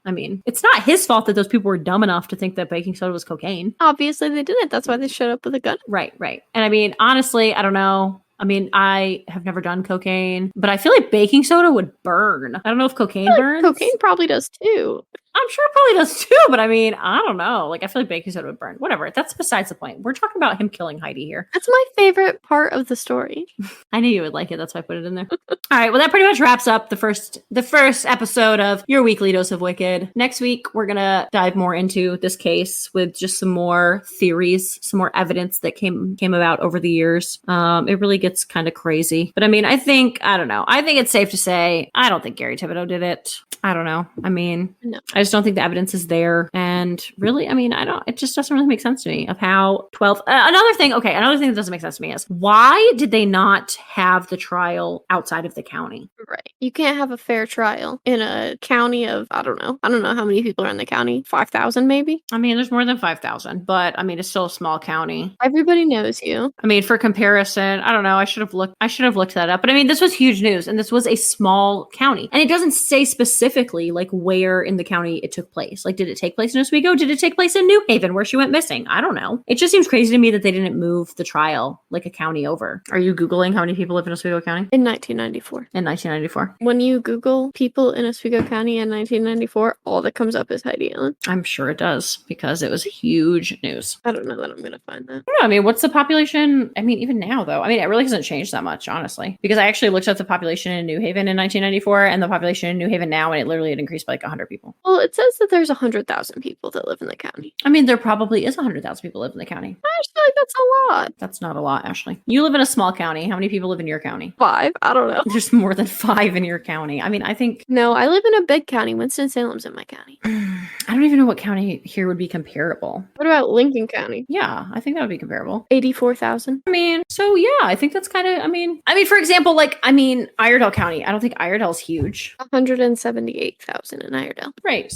Speaker 1: I mean, it's not his fault that those people were dumb enough to think that baking soda was cocaine.
Speaker 2: Obviously they didn't. That's why they showed up with a gun.
Speaker 1: Right. And I mean, honestly, I don't know. I mean, I have never done cocaine, but I feel like baking soda would burn. I don't know if cocaine burns.
Speaker 2: Cocaine probably does too.
Speaker 1: I'm sure it probably does too, but I mean, I don't know. Like, I feel like baking soda would burn. Whatever. That's besides the point. We're talking about him killing Heidi here.
Speaker 2: That's my favorite part of the story.
Speaker 1: I knew you would like it. That's why I put it in there. All right. Well, that pretty much wraps up the first episode of Your Weekly Dose of Wicked. Next week, we're going to dive more into this case with just some more theories, some more evidence that came about over the years. It really gets kind of crazy. But I mean, I think it's safe to say, I don't think Gary Thibodeau did it. I don't know. I mean,
Speaker 2: no.
Speaker 1: I just don't think the evidence is there. And really, I mean, it just doesn't really make sense to me of how 12. Another thing that doesn't make sense to me is why did they not have the trial outside of the county?
Speaker 2: Right. You can't have a fair trial in a county of, I don't know how many people are in the county. 5,000 maybe?
Speaker 1: I mean, there's more than 5,000, but I mean, it's still a small county.
Speaker 2: Everybody knows you.
Speaker 1: I mean, for comparison, I don't know. I should have looked that up. But I mean, this was huge news, and this was a small county. And it doesn't say specifically like where in the county it took place. Like, did it take place in Oswego? Did it take place in New Haven where she went missing? I don't know. It just seems crazy to me that they didn't move the trial like a county over. Are you Googling how many people live in Oswego County?
Speaker 2: In 1994.
Speaker 1: In 1994.
Speaker 2: When you Google people in Oswego County in 1994, all that comes up is Heidi Allen.
Speaker 1: I'm sure it does because it was huge news.
Speaker 2: I don't know that I'm going to find that.
Speaker 1: I mean, what's the population? I mean, even now though, I mean, it really hasn't changed that much, honestly, because I actually looked at the population in New Haven in 1994 and the population in New Haven now, and it literally had increased by like 100 people.
Speaker 2: Well, it says that there's 100,000 people that live in the county.
Speaker 1: I mean, there probably is 100,000 people live in the county.
Speaker 2: I just feel like that's a lot.
Speaker 1: That's not a lot, Ashley. You live in a small county. How many people live in your county?
Speaker 2: 5. I don't know.
Speaker 1: There's more than 5 in your county. I mean, I think...
Speaker 2: No, I live in a big county. Winston-Salem's in my county.
Speaker 1: I don't even know what county here would be comparable.
Speaker 2: What about Lincoln County?
Speaker 1: Yeah, I think that would be comparable.
Speaker 2: 84,000.
Speaker 1: I mean, so yeah, I think that's kind of, I mean, for example, like, Iredell County. I don't think Iredell's huge.
Speaker 2: 178,000 in Iredell.
Speaker 1: Right.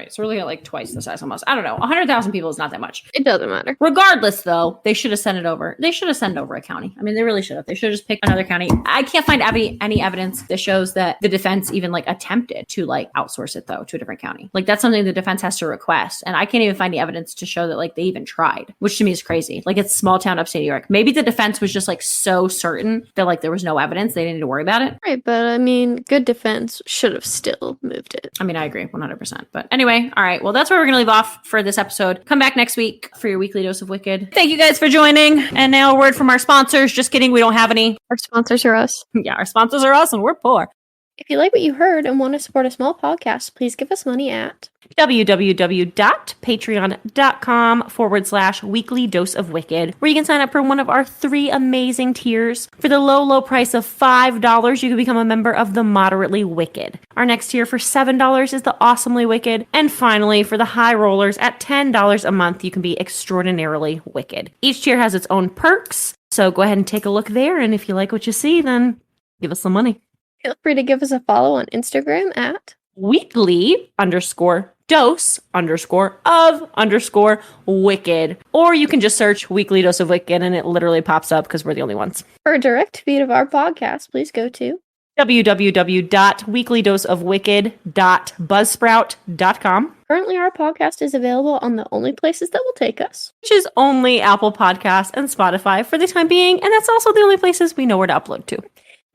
Speaker 1: So we're looking at like twice the size almost. I don't know. 100,000 people is not that much.
Speaker 2: It doesn't matter.
Speaker 1: Regardless, though, they should have sent it over. They should have sent over a county. I mean, they really should have. They should have just picked another county. I can't find any evidence that shows that the defense even like attempted to like outsource it, though, to a different county. Like, that's something the defense has to request. And I can't even find the evidence to show that like they even tried, which to me is crazy. Like, it's small town upstate New York. Maybe the defense was just like so certain that like there was no evidence. They didn't need to worry about it.
Speaker 2: Right. But I mean, good defense should have still moved it.
Speaker 1: I mean, I agree 100%. But anyway, all right. Well, that's where we're going to leave off for this episode. Come back next week for your weekly dose of Wicked. Thank you guys for joining. And now a word from our sponsors. Just kidding. We don't have any.
Speaker 2: Our sponsors are us.
Speaker 1: Yeah, our sponsors are us and we're poor.
Speaker 2: If you like what you heard and want to support a small podcast, please give us money at
Speaker 1: www.patreon.com/weekly dose of wicked, where you can sign up for one of our 3 amazing tiers. For the low price of $5, you can become a member of the Moderately Wicked. Our next tier for $7 is the Awesomely Wicked. And finally, for the high rollers at $10 a month, you can be extraordinarily wicked. Each tier has its own perks, so go ahead and take a look there. And if you like what you see, then give us some money.
Speaker 2: Feel free to give us a follow on Instagram at
Speaker 1: weekly_dose_of_wicked. Or you can just search Weekly Dose of Wicked and it literally pops up because we're the only ones.
Speaker 2: For a direct feed of our podcast, please go to
Speaker 1: www.weeklydosofwicked.buzzsprout.com.
Speaker 2: Currently, our podcast is available on the only places that will take us,
Speaker 1: which is only Apple Podcasts and Spotify for the time being, and that's also the only places we know where to upload to.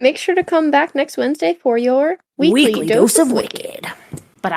Speaker 2: Make sure to come back next Wednesday for your Weekly Dose of Wicked.
Speaker 1: But